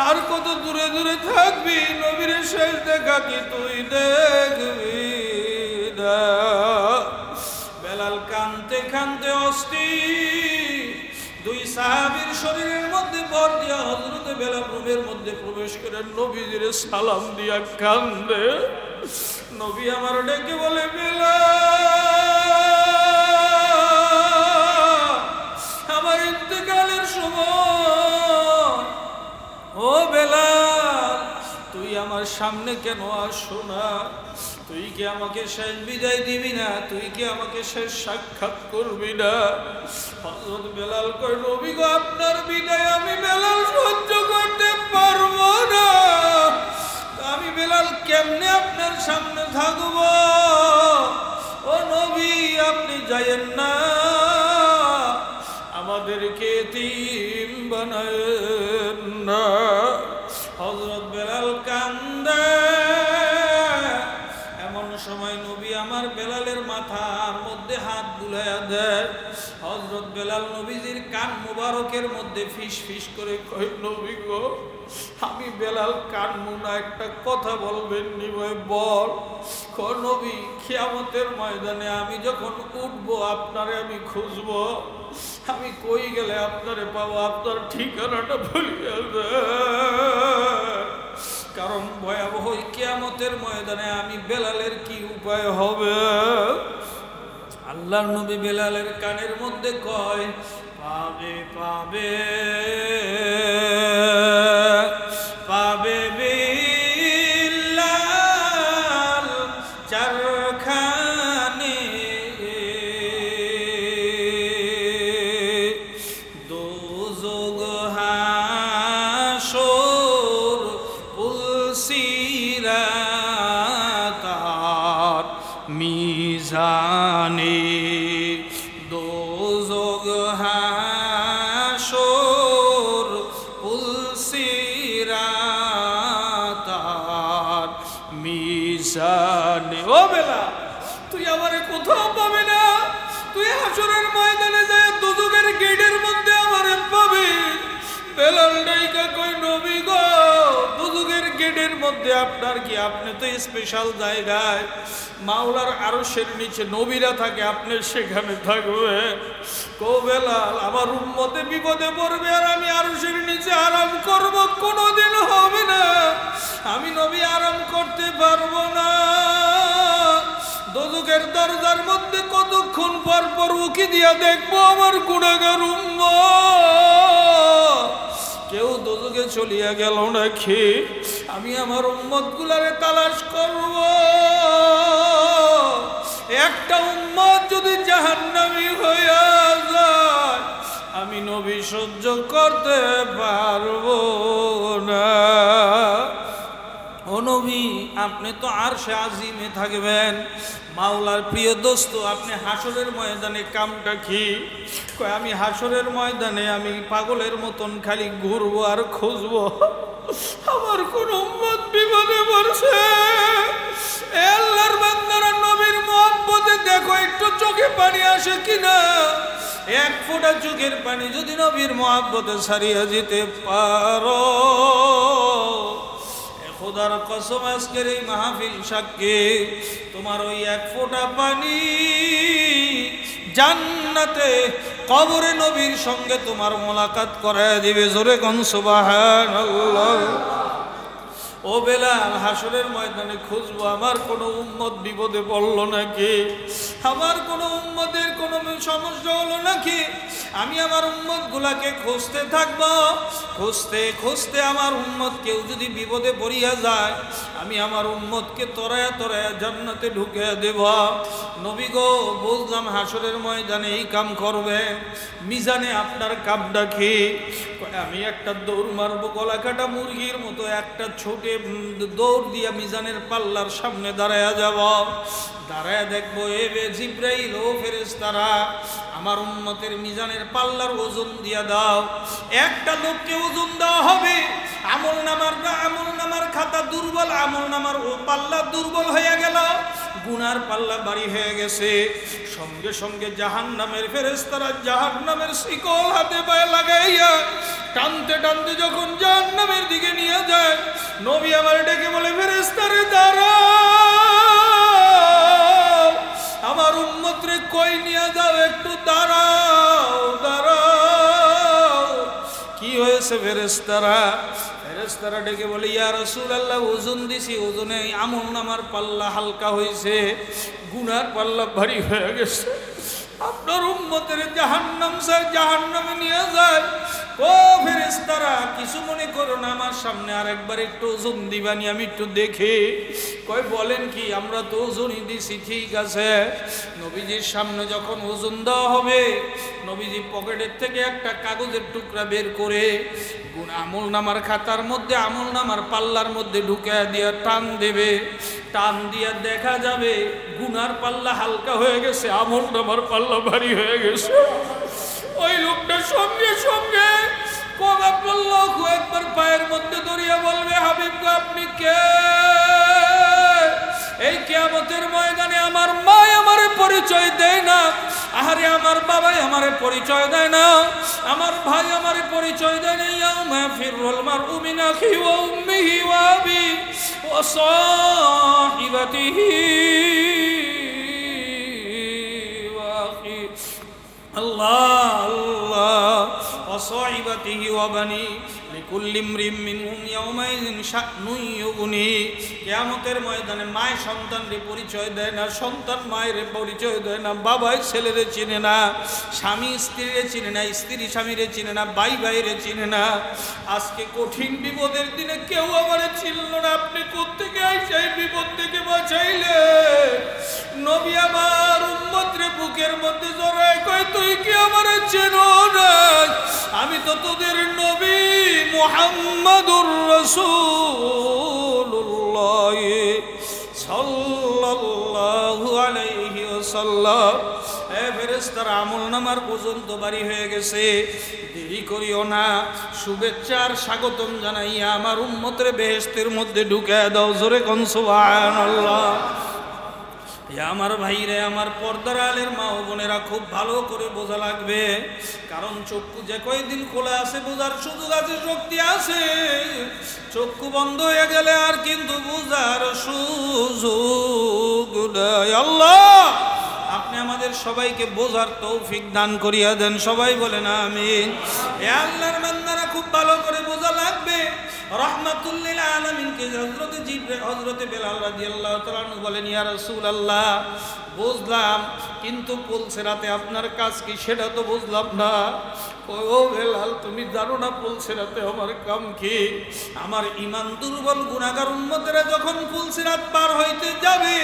আর কত দূরে দূরে থাকবি, নবীর শেষ দেখা কি তুই দেখবি না। বেলাল কানতে কানতে অস্থির, দুই সাহাবীর শরীরের মধ্যে ভর দিয়া হযরত বেলাল রুমের মধ্যে প্রবেশ করে নবীজির সালাম দিয়া কান্দে। নবী আমার ডেকে বলে বেলাল আমার ইন্তেকালের সময়, ও বেলাল তুই আমার সামনে কেন আসো না? তুই কি আমাকে শেষ বিদায় দিবি না? তুই কি আমাকে শেষ সাক্ষাৎ করবি না? হযরত বেলাল কয় নবী গো আপনার বিদায় আমি বেলাল সহ্য করতে পারবো না। আমি বেলাল কেমনে আপনার সামনে থাকবো? ও নবী আপনি যায়েন না, আমাদেরকে এতিম বানায়েন না। হযরত বেলাল কান্দে। এমন সময় নবী আমার বেলালের মাথার মধ্যে হাত বুলাইয়া দেয়। হযরত বেলাল নবীজির কান মুবারকের মধ্যে ফিস ফিস করে কয় নবী গো আমি বেলাল কানমু না, একটা কথা বলবেন নি ভাই বল। কয় নবী কিয়ামতের ময়দানে আমি যখন উঠবো আপনারে আমি খুঁজবো, আমি কই গেলে আপনারে পাবো, আপনার ঠিকানাটা বলিয়া দেন। কারণ ভয়াবহ কিয়ামতের ময়দানে আমি বেলালের কি উপায় হবে? আল্লাহর নবী বেলালের কানের মধ্যে কয় পাবে পাবে পাবে বিলাল চারখানে দোজখ হাসর পুলসিরাত আর মিজানে। দোজখ হাসর পুলসিরাত আর মিজানে। ও বেলা তুই আমারে কোথাও পাবে না, তুই হাসরের ময়দানে যায় দোজখের গেটের মধ্যে আমারে পাবে। বেলাল ডাইকা কই নবী গো দোজখের গেটের মধ্যে আপনার কি? আপনি তো স্পেশাল জায়গায়, মাওলার আরশের নিচে নবীরা থাকে, আপনি সেখানে থাকবেন। কো বেলাল আমার উম্মতে বিপদে পড়বে আর আমি আরশের নিচে আরাম করব, কোনোদিন হবে না। আমি নবী আরাম করতে পারবো না। দোজখের দরজার মধ্যে কতক্ষণ পর পর উকি দিয়া দেখবো আমার গুনাহগার উম্মত কেউ দোজখে চলিয়া গেল নাকি। আমি আমার উম্মত গুলারে তালাশ করব। একটা উম্মত যদি জাহান্নামী হইয়া যায় আমি নবী সহ্য করতে পারবো না। ও নবী আপনি তো আরশে আজিমে থাকবেন, মাওলার প্রিয় দোস্ত, আপনি হাসরের ময়দানে কামটা কি? কয় আমি হাসরের ময়দানে আমি পাগলের মতন খালি ঘুরবো আর খুঁজবো আমার কোন উম্মত বিপদে পড়ছে। আল্লাহর বান্দারা নবীর মুহাব্বতে দেখো একটু চোখে পানি আসে কিনা। এক ফোঁটা চোখের পানি যদি নবীর মুহাব্বতে ছাড়িয়ে যেতে পারো, খোদার কসম আজকের এই মাহফিল সাক্ষী, তোমার ওই এক ফোঁটা পানি জান্নাতে কবরে নবীর সঙ্গে তোমার মোলাকাত করায় দিবে। জোরে কোন সুবহানাল্লাহ। ও বেলাল হাসরের ময়দানে খুঁজবো আমার কোনো উম্মত বিপদে পড়লো নাকি, আমার কোনো উম্মতের কোনো সমস্যা হলো নাকি। আমি আমার উম্মত গুলাকে খুঁজতে থাকবো, খুঁজতে খুঁজতে আমার উম্মত কেউ যদি বিপদে পড়িয়া যায় আমি আমার উম্মতকে তরায়া তরায়া জান্নাতে ঢুকে দেব। নবী গো বুঝলাম হাসরের ময়দানে এই কাম করবে, মিজানে আপনার কামটা কি? আমি একটা দৌড় মারবো গলা কাটা মুরগির মতো, একটা ছোটে দৌড় দিয়া মিজানের পাল্লার সামনে দাঁড়ায়া যাব। দাঁড়ায়া দেখবো এ জিব্রাইল ও ফেরেশতারা আমার উম্মতের মিজানের পাল্লার ওজন দিয়া দাও। একটা লোককে ওজন দেওয়া হবে, আমল নামার খাতা দুর্বল আমল নামার ও পাল্লা দুর্বল হয়ে গেল, গুনার পাল্লা ভারী হয়ে গেছে। সঙ্গে সঙ্গে জাহান্নামের ফেরেশতারা জাহান্নামের শিকল হাতে পায়ে লাগাইয়া টানতে টানতে যখন জাহান্নামের দিকে নিয়ে যায়, নবী আবার ডেকে বলে, ফেরেশতারে দাঁড়াও, আমার উম্মতরে কই নিয়ে যাও, একটু দাঁড়াও দাঁড়াও। কি হয়েছে ফেরেশতারা? ফেরেশতারা ডেকে বলে, ইয়া রাসূলুল্লাহ, ওজন দিছি, ওজনে আমল নামার পাল্লা হালকা হয়েছে, গুনার পাল্লা ভারী হয়ে গেছে। আপনার উম্মতের জাহান্নাম স্যার জাহান্নামে নিয়ে যায়। ও ফেরেশতারা, কিছু মনে করো না, আমার সামনে আর একবার একটু ওজন দিবানি, আমি একটু দেখি। কই বলেন কি? আমরা তো ওজনই দিছি। ঠিক আছে। নবীজির সামনে যখন ওজন দেওয়া হবে, নবীজি পকেটের থেকে একটা কাগজের টুকরা বের করে আমল নামার খাতার মধ্যে, আমল নামার পাল্লার মধ্যে ঢুকে দিয়ে টান দেবে। টান দিয়ে দেখা যাবে গুনার পাল্লা হালকা হয়ে গেছে, আমল নামার পাল্লা ভারী হয়ে গেছে। ওই লোকটা সঙ্গে সঙ্গে একবার পায়ের মধ্যে ধরিয়া বলবে, হাবিব গো, আপনি কে? এই কিয়ামতের ময়দানে আমার মা আমারে পরিচয় দেয় না, আহারে আমার বাবাই আমারে পরিচয় দেয় না, আমার ভাই আমারে পরিচয় দেয় না। ইয়াউমা ফিরুল মারউ মিন আখিহি ওয়া উম্মিহি ওয়া আবি ওয়া সাহিবাতিহি ওয়া আখি আল্লাহ আল্লাহ ওয়া সাহিবাতিহি ওয়া বানি লিকুল্লি ইমরিম মিনহুম ইয়াউমাইযিন শা'নুন ইউগনি। কিয়ামতের ময়দানে মায় সন্তানরে পরিচয় দেয় না, সন্তান মায়ের পরিচয় দেয় না, বাবাই ছেলেরে চিনে না, স্বামী স্ত্রীরে চিনে না, স্ত্রী স্বামীরে চিনে না, ভাই ভাইরে চিনে না। আজকে কঠিন বিপদের দিনে কেউ আমারে চিনল না। আপনি কোত্থেকে আইসা এই বিপদ থেকে বাঁচাইলেন? নবী আমার উম্মতরে বুকের মধ্যে জড়ায় কয়, তুই কি আমারে চেনো না? আমি তো তোদের নবী মুহাম্মাদুর রাসূলুল্লাহ সাল্লাল্লাহু আলাইহি ওয়াসাল্লাম। হে ফেরেশতারা, আমল নামার ওজন তো ভারী হয়ে গেছে, দেরি করিও না, শুভেচ্ছার স্বাগতম জানাইয়া আমার উম্মতের বেহেশতের মধ্যে ঢুকায় দাও। জোরে কোন সুবহানাল্লাহ। আমার ভাইরে, আমার পর্দার আলের মা ও বোনেরা, খুব ভালো করে বোঝা লাগবে, কারণ চক্ষু যে কয়দিন খোলা আছে বোঝার সুযোগ আছে, শক্তি আছে। চক্ষু বন্ধ হয়ে গেলে আর কিন্তু বোঝার সুযোগ নাই। আল্লাহ, আপনি আমাদের সবাইকে বোঝার তৌফিক দান করিয়া দেন। সবাই বলেন আমিন। এ আল্লাহর বান্দারা, খুব ভালো করে বোঝা লাগবে। রহমাতুল্লিল আলামিনকে হযরতে বেলাল রাদিয়াল্লাহু তাআলা আনহু বলেন, ইয়া রাসূলুল্লাহ, বুঝলাম, কিন্তু পুলসিরাতে আপনার কাজ কি সেটা তো বুঝলাম না। ও বেলাল, তুমি জানো না পুলসিরাতে আমার কাম কি? আমার ঈমান দুর্বল গুনাহগার উম্মতেরা যখন পুলসিরাত পার হইতে যাবে,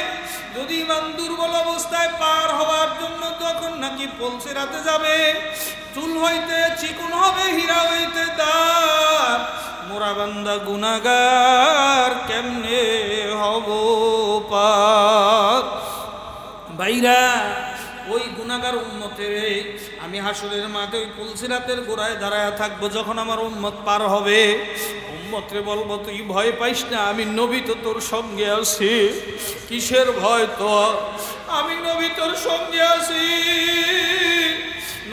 যদি ঈমান দুর্বল অবস্থায় পার হওয়ার জন্য যখন নাকি পুলসিরাতে যাবে, চুল হইতে চিকন হবে, হীরা হইতে দাগ, মোরা বান্দা গুনাহগার কেমনে হব পাক? ভাইরা, ওই গুনাহগার উম্মতের আমি হাসরের মাঠে ওই পুলসিরাতের গোড়ায় দাঁড়ায় থাকবো। যখন আমার উম্মত পার হবে, উম্মতরে বলবো, তুই ভয় পাইস না, আমি নবী তো তোর সঙ্গে আছি। কিসের ভয় তো? আমি নবী তোর সঙ্গে আছি।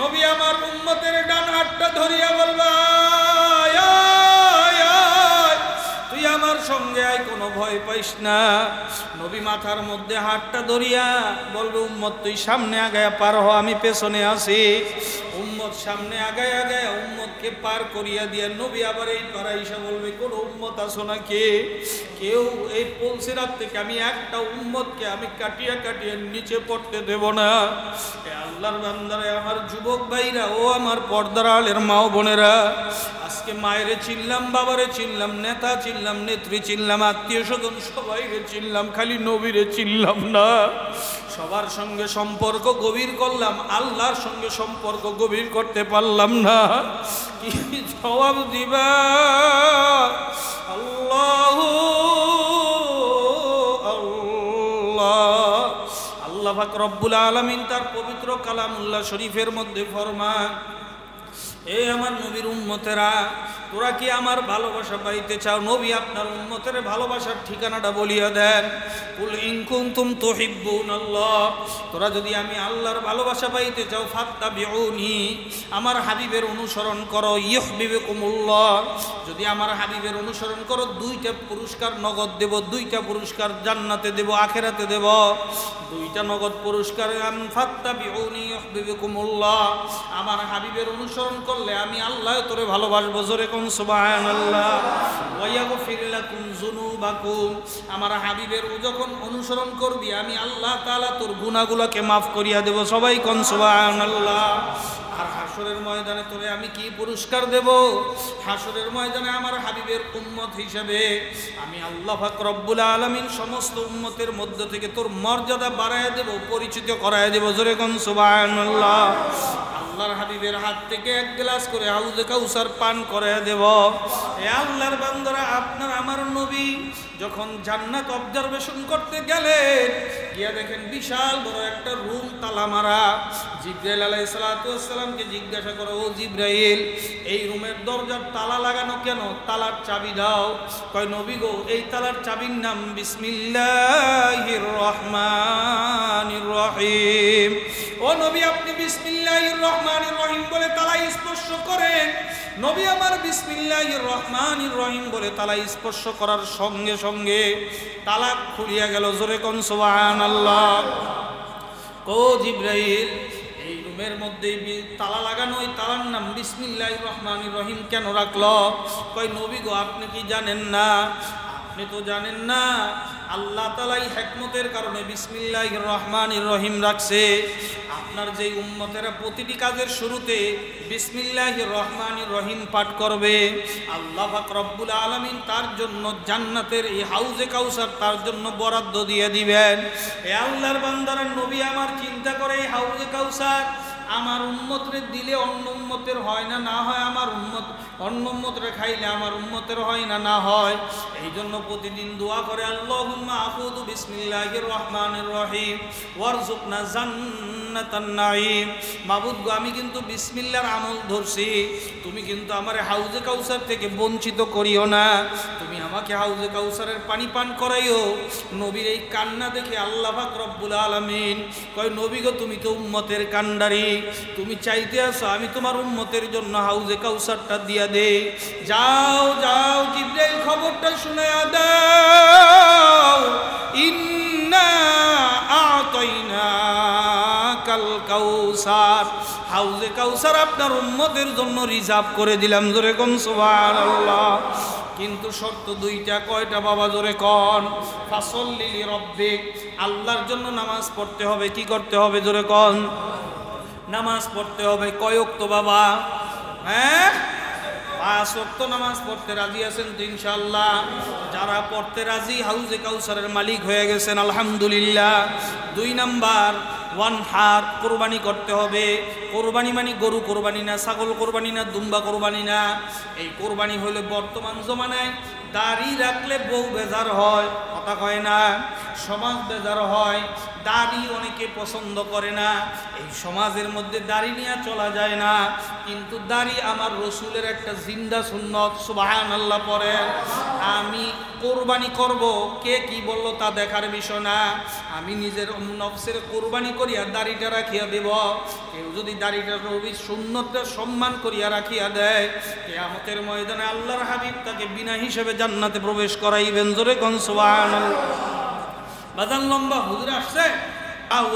নবী আমার উম্মতের ডান হাতটা ধরিয়া বলবা, তুই আমার সঙ্গে আয়, কোনো ভয় পাইস না। নবী মাথার মধ্যে হাতটা ধরিয়া বলবে, উম্মত তুই সামনে আগায়া পার হ, আমি পেছনে আছি। উম্মত সামনে আগায় আগায় উম্মতকে পার করিয়া দিয়া নবী আবার এই পাড়া এসে বলবে, কোন উম্মত আছো নাকি? কেউ এই পুলসিরাত থেকে আমি একটা উম্মতকে আমি কাটিয়া কাটিয়ে নিচে পড়তে দেব না। আল্লাহর বান্দারা, আমার যুবক ভাইরা, ও আমার পর্দার আলের মা ও বোনেরা, আজকে মায়েরে চিনলাম, বাবারে চিনলাম, নেতা চিনলাম, নেত্রী চিনলাম, আত্মীয় স্বজন সবাইরে চিনলাম, খালি নবীরে চিনলাম না। সবার সঙ্গে সম্পর্ক গভীর করলাম, আল্লাহর সঙ্গে সম্পর্ক গভীর করতে পারলাম না। কি জবাব দিবা? আল্লাহ আল্লাহ। আল্লাহ পাক রব্বুল আলামিন তার পবিত্র কালামুল্লাহ শরীফের মধ্যে ফরমান, এ আমার নবীর উম্মতেরা, তোরা কি আমার ভালোবাসা পাইতে চাও? নবী আপনার উম্মতের ভালোবাসার ঠিকানাটা বলিয়া দেন। কুল ইন কুনতুম তুহিব্বুনাল্লাহ, তোরা যদি আমি আল্লাহর ভালোবাসা পাইতে চাও ফাত্তাবিউনি, আমার হাবিবের অনুসরণ করো, ইউহিব্বুকুমুল্লাহ। যদি আমার হাবিবের অনুসরণ করো, 2টা পুরস্কার নগদ দেব, 2টা পুরস্কার জান্নাতে দেব, আখিরাতে দেব, 2টা নগদ পুরস্কার। ফাত্তাবিউনি ইউহিব্বুকুমুল্লাহ, আমার হাবিবের অনুসরণ করলে আমি আল্লাহ তোরে ভালোবাসবো। জোরে কোন সুবহানাল্লাহ। ওয়া ইয়াগফির লাকুম যুনুবাকুম, আমার হাবিবের যখন অনুসরণ করবি আমি আল্লাহ তাআলা তোর গুনাহগুলোকে maaf করিয়া দেব। সবাই কোন সুবহানাল্লাহ। আর হাসরের ময়দানে তোরে আমি কি পুরস্কার দেব? হাসরের ময়দানে আমার হাবিবের উম্মত হিসেবে আমি আল্লাহ পাক রব্বুল আলামিন সমস্ত উম্মতের মধ্য থেকে তোর মর্যাদা বাড়ায় দেব, পরিচিত করায় দেব। জোরে কোন সুবহানাল্লাহ। আল্লাহর হাবিবের হাত থেকে 1 গ্লাস করে হাউজে কাউসার পান করে দেব। এ আল্লাহর বান্দারা, আপনার আমার নবী যখন জান্নাত অবজারভেশন করতে গেলেন, গিয়া দেখেন বিশাল বড় একটা রুম তালা মারা। জিবরাইল আলাইহিস সালাতু ওয়াস সালামকে জিজ্ঞাসা করো, ও জিবরাইল, এই রুমের দরজার তালা লাগানো কেন? তালার চাবি দাও। কয় নবী গো, এই তালার চাবির নাম বিসমিল্লাহির রহমানির রহিম। ও নবী, আপনি বিসমিল্লাহির রহমানির রহিম বলে তালা স্পর্শ করেন। নবী আমার বিসমিল্লাহির রহমানির রহিম বলে তালা স্পর্শ করার সঙ্গে সঙ্গে তালা খুলিয়া গেল। জোরে কোন সুবহানাল্লাহ। ও জিবরাইল, এই রুমের মধ্যে তালা লাগানো, ওই তালার নাম বিসমিল্লাহির রহমানির রহিম কেন রাখলো? কয় নবী গো, আপনি কি জানেন না? আপনি তো জানেন না, আল্লাহ তাআলা এই হিকমতের কারণে বিসমিল্লাহির রহমানির রহিম রাখছে। আপনার যেই উম্মতেরা প্রতিটি কাজের শুরুতে বিসমিল্লাহির রহমানির রহিম পাঠ করবে, আল্লাহ পাক রব্বুল আলামিন তার জন্য জান্নাতের এই হাউজে কাউসার তার জন্য বরাদ্দ দিয়ে দিবেন। এ আল্লাহর বান্দারা, নবী আমার চিন্তা করে এই হাউজে কাউসার আমার উম্মতরে দিলে অন্য উম্মতের হয় না, না হয় আমার উম্মত, অন্য উম্মতরে খাইলে আমার উম্মতের হয় না, না হয়। এই জন্য প্রতিদিন দোয়া করে, আল্লাহুম্মা আখুযু বিসমিল্লাহির রহমানির রহিম ওয়ারযুকনা জান্নাতান নাঈম। মাবুদ গো, আমি কিন্তু বিসমিল্লাহর আমল ধরছি, তুমি কিন্তু আমারে হাউজে কাউসার থেকে বঞ্চিত করিও না, তুমি আমাকে হাউজে কাউসারের পানি পান করাইও। নবীর এই কান্না দেখে আল্লাহ পাক রব্বুল আলামিন কয়, নবী গো, তুমি তো উম্মতের কান্ডারি, তুমি চাইতে আছো আমি তোমার উম্মতের জন্য হাউজে কাউসারটা দিয়া দে। যাও যাও, জিবরাইল খবরটা শুনায়া দাও, ইন্না আ'তাইনাকাল কাউসার, হাউজে কাউসার আপনার উম্মতের জন্য রিজার্ভ করে দিলাম। জোরে কোন সুবহানাল্লাহ। কিন্তু শর্ত 2টা। কয়টা বাবা? জোরে কোন। ফাসল্লি লিরাব্বিক, আল্লাহর জন্য নামাজ পড়তে হবে। কি করতে হবে? জোরে কোন। নামাজ পড়তে হবে। কয় ওয়াক্ত বাবা? হ্যাঁ, 5 ওয়াক্ত নামাজ পড়তে রাজি আছেন তো ইনশাআল্লাহ? যারা পড়তে রাজি হাউজে কাউসারের মালিক হয়ে গেছেন আলহামদুলিল্লাহ। 2 নাম্বার, ওয়ানহার, কোরবানি করতে হবে। কোরবানি মানে গরু কোরবানি না, ছাগল কোরবানি না, দুম্বা কোরবানি না। এই কোরবানি হলে বর্তমান জমানায় দাড়ি রাখলে বউ বেজার হয়, কথা কয় না, সমাজ বেজার হয়, দাড়ি অনেকে পছন্দ করে না। এই সমাজের মধ্যে দাড়ি নিয়ে চলা যায় না, কিন্তু দাড়ি আমার রসুলের একটা জিন্দা সুন্নত। সুবহানাল্লাহ পড়েন। আমি কোরবানি করব, কে কি বললো তা দেখার বিষয় না, আমি নিজের নফসের কোরবানি করিয়া দাড়িটা রাখিয়া দেব। কেউ যদি দাড়িটা রবির সুন্নতটা সম্মান করিয়া রাখিয়া দেয়, কিয়ামতের ময়দানে আল্লাহর হাবিব তাকে বিনা হিসেবে জান্নাতে প্রবেশ করাইবেন। জোরে কোন সুবহানাল্লাহ। বাজান লম্বা হুজুর আসছে,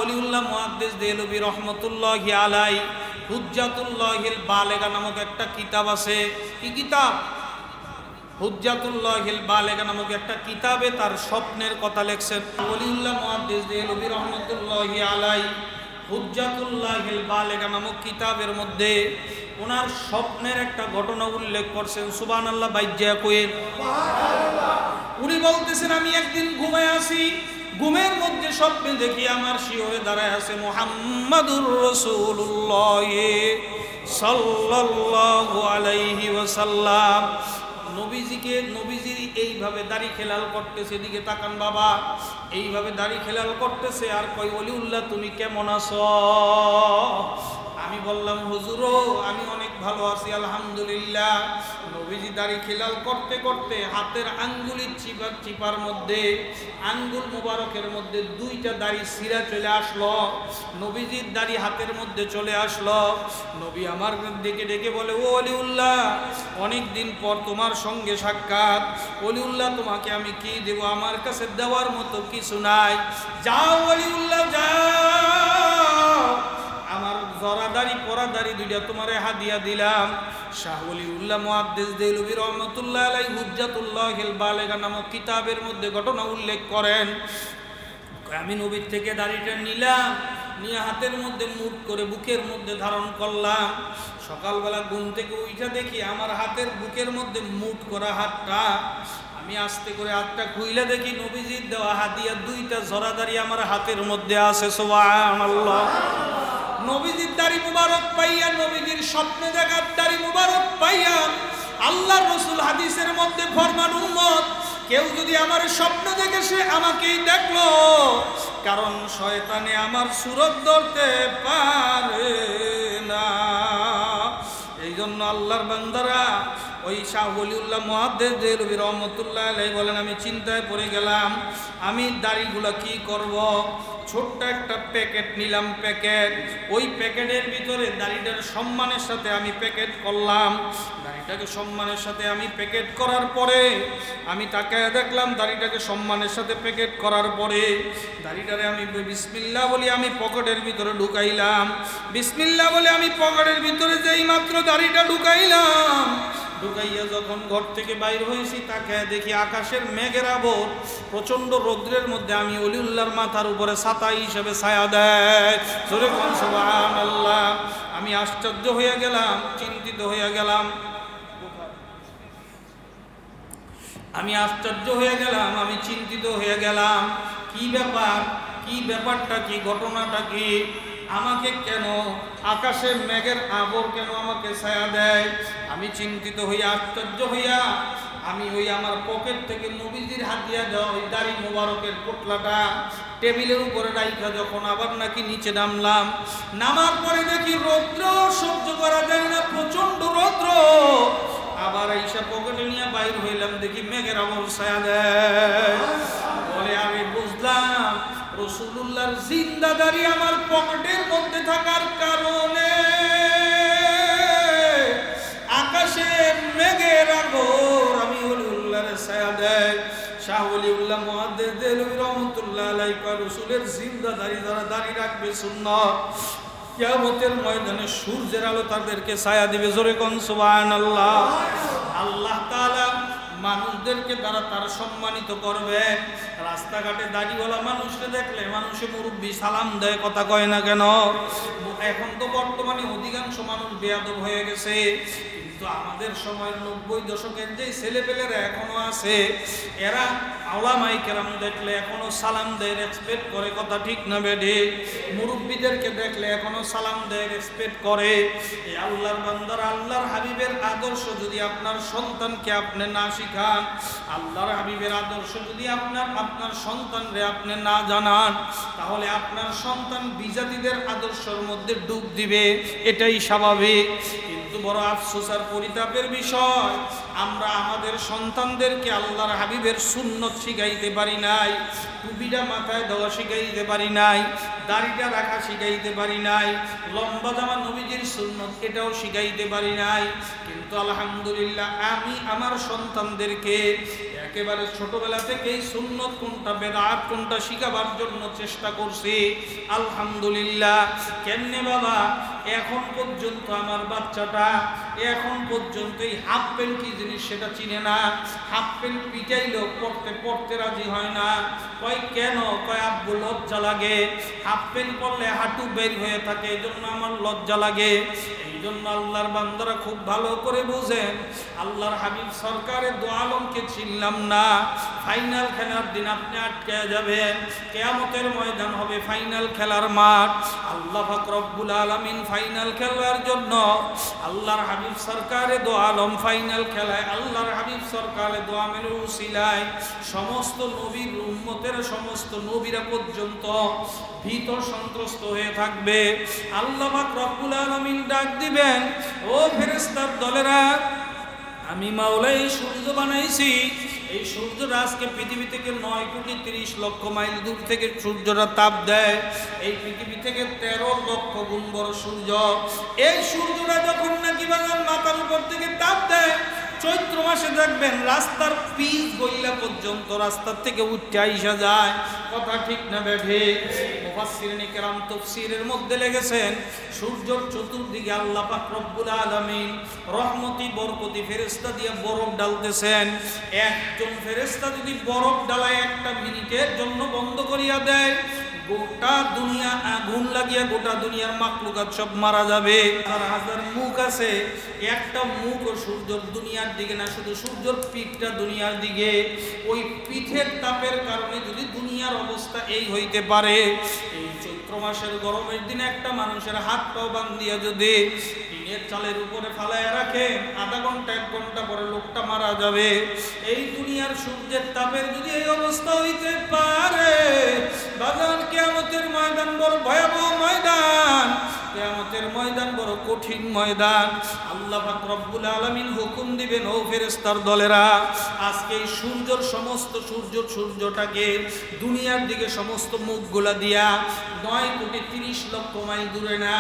ওলিউল্লাহ মুহাদ্দিস দেহলভী রহমতুল্লাহি আলাইহি হুজ্জাতুল্লাহিল বালেগা নামক একটা কিতাব আছে। কি কিতাব? হুজ্জাতুল্লাহিল বালেগা নামক একটা কিতাবে তার স্বপ্নের কথা লেখছেন ওলিউল্লাহ মুহাদ্দিস দেহলভী রহমতুল্লাহি আলাইহি। হুজ্জাতুল্লাহিল বালেগা নামক কিতাবের মধ্যে ওনার স্বপ্নের একটা ঘটনা উল্লেখ করছেন। সুবহানাল্লাহ বাইজ্জা কইেন সুবহানাল্লাহ। উনি বলতেছেন, আমি একদিন ঘুমায় আছি, ঘুমের মধ্যে স্বপ্নে দেখি আমার শিয়রে দাঁড়ায় আছে মুহাম্মাদুর রাসূলুল্লাহ সাল্লাল্লাহু আলাইহি ওয়াসাল্লাম। নবীজির এইভাবে দাড়ি খেলাল করতেছে, এদিকে তাকান বাবা, এইভাবে দাড়ি খেলাল করতেছে আর কই, ওলিউল্লাহ তুমি কেমন আছো? আমি বললাম, হুজুর আমি অনেক ভালো আছি আলহামদুলিল্লাহ। নবীজি দাড়ি খিলাল করতে করতে হাতের আঙ্গুলের চিপার মধ্যে, আঙ্গুল মোবারকের মধ্যে দুইটা দাড়ি ছিঁড়া চলে আসলো। নবীজির দাড়ি হাতের মধ্যে চলে আসলো। নবী আমার ডেকে ডেকে বলে, ও অলিউল্লাহ, অনেক দিন পর তোমার সঙ্গে সাক্ষাৎ। অলিউল্লাহ, তোমাকে আমি কি দেব? আমার কাছে দেওয়ার মতো কিছু নাই। যাও অলিউল্লাহ, যাও, আমার জরা দাড়ি পরা দাড়ি দুইটা তোমারে হাদিয়া দিলাম। শাহ ওলিউল্লাহ মুহাদ্দিস দেহলভী রহমাতুল্লাহ আলাইহি হুজ্জাতুল্লাহিল বালিগা নামক কিতাবের মধ্যে ঘটনা উল্লেখ করেন। আমি নবীর থেকে দাড়িটা নিলাম, নিয়ে হাতের মধ্যে মুঠ করে বুকের মধ্যে ধারণ করলাম। সকালবেলা ঘুম থেকে উঠা দেখি আমার হাতের বুকের মধ্যে মুঠ করা হাতটা, আমি আস্তে করে হাতটা খুইলা দেখি নবীজির দেওয়া হাদিয়া দুইটা জরা দাড়ি আমার হাতের মধ্যে আছে। সুবহানাল্লাহ। নবীজির দাড়ি মুবারক পাইয়া, নবীজির স্বপ্নে দেখার দাড়ি মুবারক পাইয়া আল্লাহর রাসূল হাদিসের মধ্যে ফরমান, উম্মত কেউ যদি আমার স্বপ্ন দেখে সে আমাকেই দেখলো, কারণ শয়তানে আমার সুরত ধরতে পারে না। এই জন্য আল্লাহর বান্দারা, ওই শাহ ওলিউল্লাহ মুহাদ্দিস দেহলভী রহমাতুল্লাহ আলাইহি বলেন, আমি চিন্তায় পড়ে গেলাম, আমি দাড়িগুলা কি করব। ছোট্ট একটা প্যাকেট নিলাম, প্যাকেট, ওই প্যাকেটের ভিতরে দাড়িটার সম্মানের সাথে আমি প্যাকেট করলাম। দাড়িটাকে সম্মানের সাথে আমি প্যাকেট করার পরে আমি তাকায় দেখলাম, দাড়িটাকে সম্মানের সাথে প্যাকেট করার পরে দাড়িটারে আমি বিসমিল্লাহ বলি আমি পকেটের ভিতরে ঢুকাইলাম। বিসমিল্লাহ বলে আমি পকেটের ভিতরে যেই মাত্র দাড়িটা ঢুকাইলাম, ঢুকাইয়া যখন ঘর থেকে বাইর হয়েছি তাকায় দেখি আকাশের মেঘের আবর, প্রচন্ড রৌদ্রের মধ্যে আমি অলিউল্লাহর মাথার উপরে ছাতা হিসেবে ছায়া দেয়। জোরে কোন সুবহানাল্লাহ। আমি আশ্চর্য হয়ে গেলাম, চিন্তিত হয়ে গেলাম, আমি আশ্চর্য হয়ে গেলাম, আমি চিন্তিত হয়ে গেলাম। কি ব্যাপার, কি ব্যাপারটা কি, ঘটনাটা কি? আমাকে কেন আকাশের মেঘের আবর কেন আমাকে ছায়া দেয়? আমি চিন্তিত হইয়া আশ্চর্য হইয়া আমি ওই আমার পকেট থেকে নবীজির হাদিয়া দেওয়া ওই দাড়ি মোবারকের পোটলাটা টেবিলের উপরে রাইখা যখন আবার নাকি নিচে নামলাম, নামার পরে দেখি রৌদ্র সহ্য করা যায় না, প্রচন্ড রৌদ্র। আবার এইসব পকেটে নিয়ে বাইর হইলাম, দেখি মেঘের আবর ছায়া দেয়। বলে আমি বুঝলাম রাসূলুল্লাহর জিন্দা দাড়ি আমার পকেটের মধ্যে থাকার কারণে আকাশে মেঘের আবর আমি ওলিউল্লাহর ছায়া দেয়। শাহ ওলিউল্লাহ মুহাদ্দিস দেহলভী রহমাতুল্লাহ আলাইহি রাসূলের জিন্দা দাড়ি যারা দাড়ি রাখবে সুন্নাত, কিয়ামতের ময়দানে সূর্যের আলো তাদেরকে ছায়া দিবে। জোরে কোন সুবহানাল্লাহ। আল্লাহ তাআলা মানুষদেরকে দ্বারা তার সম্মানিত করবে। রাস্তাঘাটে দাড়িওয়ালা মানুষকে দেখলে মানুষে মুরব্বী সালাম দেয়, কথা কয় না কেন? এখন তো বর্তমানে অধিকাংশ মানুষ বেয়াদব হয়ে গেছে, কিন্তু আমাদের সময়ের 90 দশকের যে ছেলেপেলেরা এখনো আছে, এরা ওলামাই কেরাম দেখলে এখনো সালাম দেয়, রেসপেক্ট করে, কথা ঠিক না বেডে? মুরব্বীদেরকে দেখলে এখনো সালাম দেয়, রেসপেক্ট করে। এই আল্লাহর বান্দারা, আল্লাহর হাবিবের আদর্শ যদি আপনার সন্তানকে আপনি না শিখান, আল্লাহর হাবিবের আদর্শ যদি আপনার সন্তানরে আপনি না জানান, তাহলে আপনার সন্তান বিজাতিদের আদর্শের মধ্যে ডুব দিবে, এটাই স্বাভাবিক। কিন্তু বড় আফসোস আর পরিতাপের বিষয়, আমরা আমাদের সন্তানদেরকে আল্লাহর হাবিবের সুন্নত শিখাইতে পারি নাই, টুপিটা মাথায় দেওয়া শিখাইতে পারি নাই, দাড়িটা রাখা শিখাইতে পারি নাই, লম্বা জামা নবীজির সুন্নত এটাও শিখাইতে পারি নাই। কিন্তু আলহামদুলিল্লাহ আমি আমার সন্তানদেরকে একেবারে ছোটবেলা থেকেই সুন্নত কোনটা, বেদাত কোনটা শিখাবার জন্য চেষ্টা করছি। আলহামদুলিল্লাহ। কেমনে বাবা? এখন পর্যন্ত আমার বাচ্চাটা এখন পর্যন্ত এই হাফ প্যান্ট কি জিনিস সেটা চিনে না। হাফ প্যান্ট পিটাইলেও পড়তে রাজি হয় না। কয় কেন? কয় আব্বু লজ্জা লাগে, হাফ প্যান্ট পরলে হাঁটু বের হয়ে থাকে, এই জন্য আমার লজ্জা লাগে। এই জন্য আল্লাহর বান্দারা খুব ভালো করে বুঝেন, আল্লাহর হাবিব সরকারের দু আলমকে চিনলাম না, ফাইনাল খেলার দিন আপনি আটকে যাবেন। কিয়ামতের ময়দান হবে ফাইনাল খেলার মাঠ। আল্লাহ পাক রব্বুল আলামিন ফাইনাল খেলার জন্য আল্লাহর হাবিব সরকারে দো আলম ফাইনাল খেলায় আল্লাহর হাবিব সরকারে দো আমের উসিলায় সমস্ত নবীর উম্মতের সমস্ত নবীরা পর্যন্ত ভীত সন্ত্রস্ত হয়ে থাকবে। আল্লাহ পাক রব্বুল আলামিন ডাক দিবেন, ও ফেরেশতার দলেরা, আমি মাওলাই সূর্য বানাইছি। এই সূর্যটা আজকে পৃথিবী থেকে 9,30,00,000 মাইল দূর থেকে সূর্যটা তাপ দেয়। এই পৃথিবী থেকে 13 লক্ষ গুণ বড় সূর্য। এই সূর্যটা যখন নাকি বাংলার মাথার উপর থেকে তাপ দেয়, চৈত্র মাসে দেখবেন রাস্তার পিচ গইলা পর্যন্ত রাস্তার থেকে উঠে আইসা যায়। কথা ঠিক না বেঠে? মুফাসসিরিন কেরাম তাফসীরের মধ্যে লেগেছেন, সূর্যের চতুর্দিকে আল্লাহ পাক রব্বুল আলামিন রহমতি বরকতি ফেরেশতা দিয়ে বরফ ঢালতেছেন। একজন ফেরেশতা যদি বরফ ঢালায় 1 মিনিটের জন্য বন্ধ করিয়া দেয়, গোটা দুনিয়া আগুন লাগিয়া গোটা দুনিয়ার মাখলুকাত সব মারা যাবে। আর হাজার মুখ আছে, একটা মুখ ও সূর্যের দুনিয়ার দিকে না, শুধু সূর্যের পিঠটা দুনিয়ার দিকে। ওই পিঠের তাপের কারণে যদি দুনিয়ার অবস্থা এই হইতে পারে, এই চৈত্র মাসের গরমের দিনে একটা মানুষের হাত পাও বান্ধিয়া যদি টিনের চালের উপরে ফালাইয়া রাখে, আধা ঘন্টা 1 ঘন্টা পরে লোকটা মারা যাবে। এই দুনিয়ার সূর্যের তাপের যদি এই অবস্থা হইতে পারে, বাজার কিয়ামতের ময়দান বড় ভয়াবহ ময়দান। কিয়ামতের ময়দান বড় কঠিন ময়দান। আল্লাহ পাক রব্বুল আলামিন হুকুম দিবেন, ও ফেরেশতার দলেরা, আজকে এই সূর্যটাকে দুনিয়ার দিকে সমস্ত মুখগুলা দিয়া 9,30,00,000 মাইল দূরে না,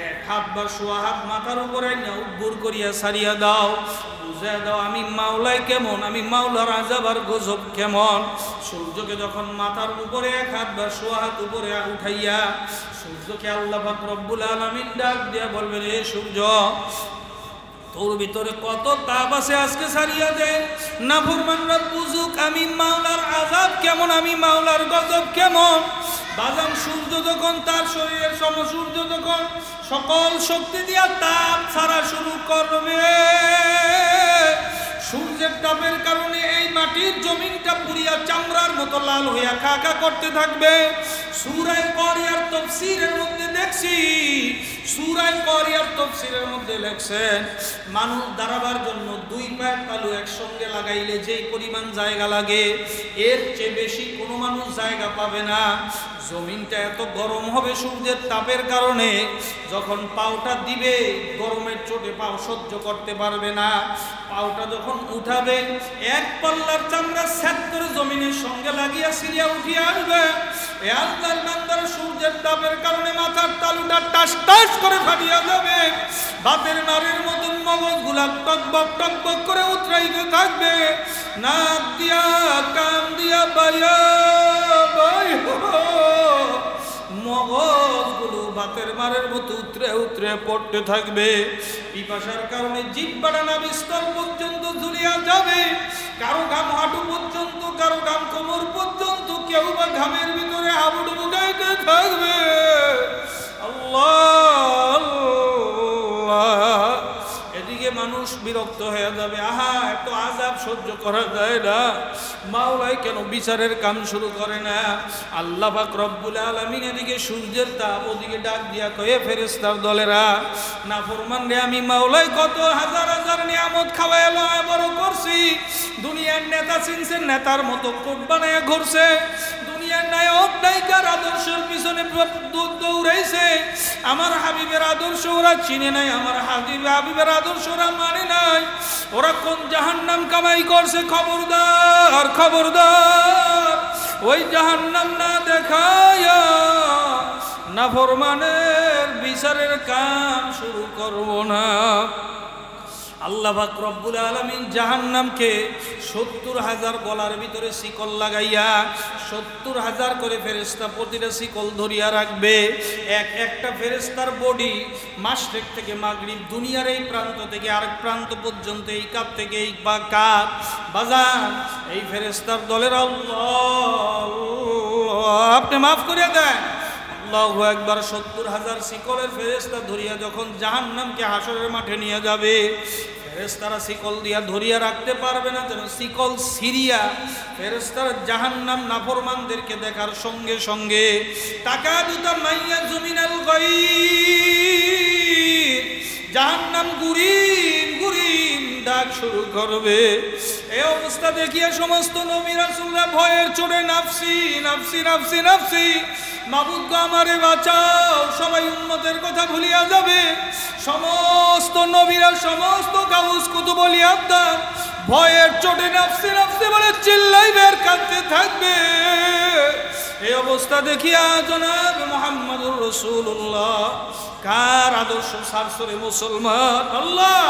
1 হাত বা সোয়া হাত মাথার উপরে না উব্বুর করিয়া সারিয়া দাও, বুঝাইয়া দাও আমি মাওলাই কেমন, আমি মাওলার আযাব আর গজব কেমন। সূর্যকে যখন মাথার উপরে 1 হাত বা সোয়া হাত উপরে উঠাইয়া সূর্যকে আল্লাহ পাক রব্বুল আলামিন ডাক দিয়া বলবেন, এ সূর্য, তোর ভিতরে কত তাপ আছে আজকে ছাড়িয়া দে। নাফরমানরা বুঝুক আমি মাওলার আযাব কেমন, আমি মাওলার গজব কেমন। বাজান সূর্য যখন তার শরীরের সূর্য যখন সকল শক্তি দিয়া তাপ ছাড়া শুরু করবে, সূর্যের তাপের কারণে এই মাটির জমিনটা পুরিয়া চামড়ার মতো লাল হইয়া খাকা করতে থাকবে। সূরা কারিয়ার তাফসীরের মধ্যে দেখছি, সূরা কারিয়ার তাফসীরের মধ্যে লেখছেন, মানুষ দাঁড়াবার জন্য 2 পায়ের তালু একসঙ্গে লাগাইলে যেই পরিমাণ জায়গা লাগে, এর চেয়ে বেশি কোনো মানুষ জায়গা পাবে না। জমিনটা এত গরম হবে সূর্যের তাপের কারণে, যখন পাওটা দিবে গরমের চোটে পাও সহ্য করতে পারবে না। পাওটা যখন উঠাবে, 1 পাল্লার চামড়া সেট করে জমিনের সঙ্গে লাগিয়া সিরিয়া উঠিয়ে আসবে। এ আল্লাহর বান্দারা সূর্যের তাপের কারণে মাথার তালুটা টাস টাস করে ফাটিয়া যাবে। বাতের নারীর মতন মগজগুলা টকবক টকবক করে উতরাইতে থাকবে। নাক দিয়া কান দিয়া বাইয়া মগজগুলো বাতের মারের মতো উতরে উতরে পড়তে থাকবে। পিপাসার কারণে জিহ্বাটা নাভিস্তর পর্যন্ত ঝুলিয়া যাবে। কারো ঘাম হাঁটু পর্যন্ত, কারো ঘাম কোমর পর্যন্ত, কেউ বা ঘামের ভিতরে হাবুডুবু গাইতে থাকবে। আল্লাহ আল্লাহ, এদিকে মানুষ বিরক্ত হয়ে যাবে, আহা এত আযাব সহ্য করা যায় না, মাওলাই কেন বিচারের কাম শুরু করে না। আল্লাহ পাক রব্বুল আলামিন এদিকে সূর্যের তাপ, ওদিকে ডাক দিয়া কয়ে, ফেরেশতার দলেরা, নাফরমান রে, আমি মাওলাই কত হাজার হাজার নিয়ামত খাওয়াইলো বড় করছি। দুনিয়ার নেতা চিনছে, নেতার মতো কোট বানায় ঘুরছে। দুনিয়ার নায়ক নায়িকার আদর্শের পিছনে দৌড়াইছে। আমার হাবিবের আদর্শ ওরা চিনে নাই, আমার হাবিবের আদর্শ ওরা মানে নাই। ওরা কোন জাহান্নাম কামাই করছে, খবরদার খবরদার, ওই জাহান্নাম না দেখায়া নাফরমানের বিচারের কাম শুরু করব না। আল্লাহ পাক রব্বুল আলামিন জাহান্নামকে 70,000 গলার ভিতরে শিকল লাগাইয়া 70,000 করে ফেরেশতা প্রতিটা শিকল ধরিয়া রাখবে। একটা ফেরেশতার বডি মাশরিক থেকে মাগরিব, দুনিয়ার এই প্রান্ত থেকে আরেক প্রান্ত পর্যন্ত, এই কাপ থেকে এই কাপ বাজান, এই ফেরেশতার দলের আল্লাহ আপনি মাফ করে দেন। আল্লাহু আকবার। 70,000 শিকলের ফেরেশতা ধরিয়া যখন জাহান্নামকে হাসরের মাঠে নিয়ে যাবে, ফেরেশতারা শিকল দিয়া ধরিয়া রাখতে পারবে না, যেন শিকল সিরিয়া ফেরেশতারা জাহান্নাম নাফরমানদেরকে দেখার সঙ্গে সঙ্গে তাকাদুতা মাইয়া জমিনাল গায়ব জাহান্নাম গুরিন গুরিন ডাক শুরু করবে। এই অবস্থা দেখিয়া সমস্ত নবী রাসূলরা ভয়ের চোটে নাফসি নাফসি নাফসি নাফসি, মাবুদ গো আমারে বাঁচাও, সবাই উম্মতের কথা ভুলিয়া যাবে। সমস্ত নবীরা সমস্ত গাউস কুতুব ওলি আব্দাল ভয়ের চোটে নাফসি নাফসি বলে চিল্লাইবে আর কাঁদতে থাকবে। এই অবস্থা দেখিয়া জনাব মুহাম্মদুর রাসূলুল্লাহ কার আদর্শ সারসরে মুসলমান, আল্লাহ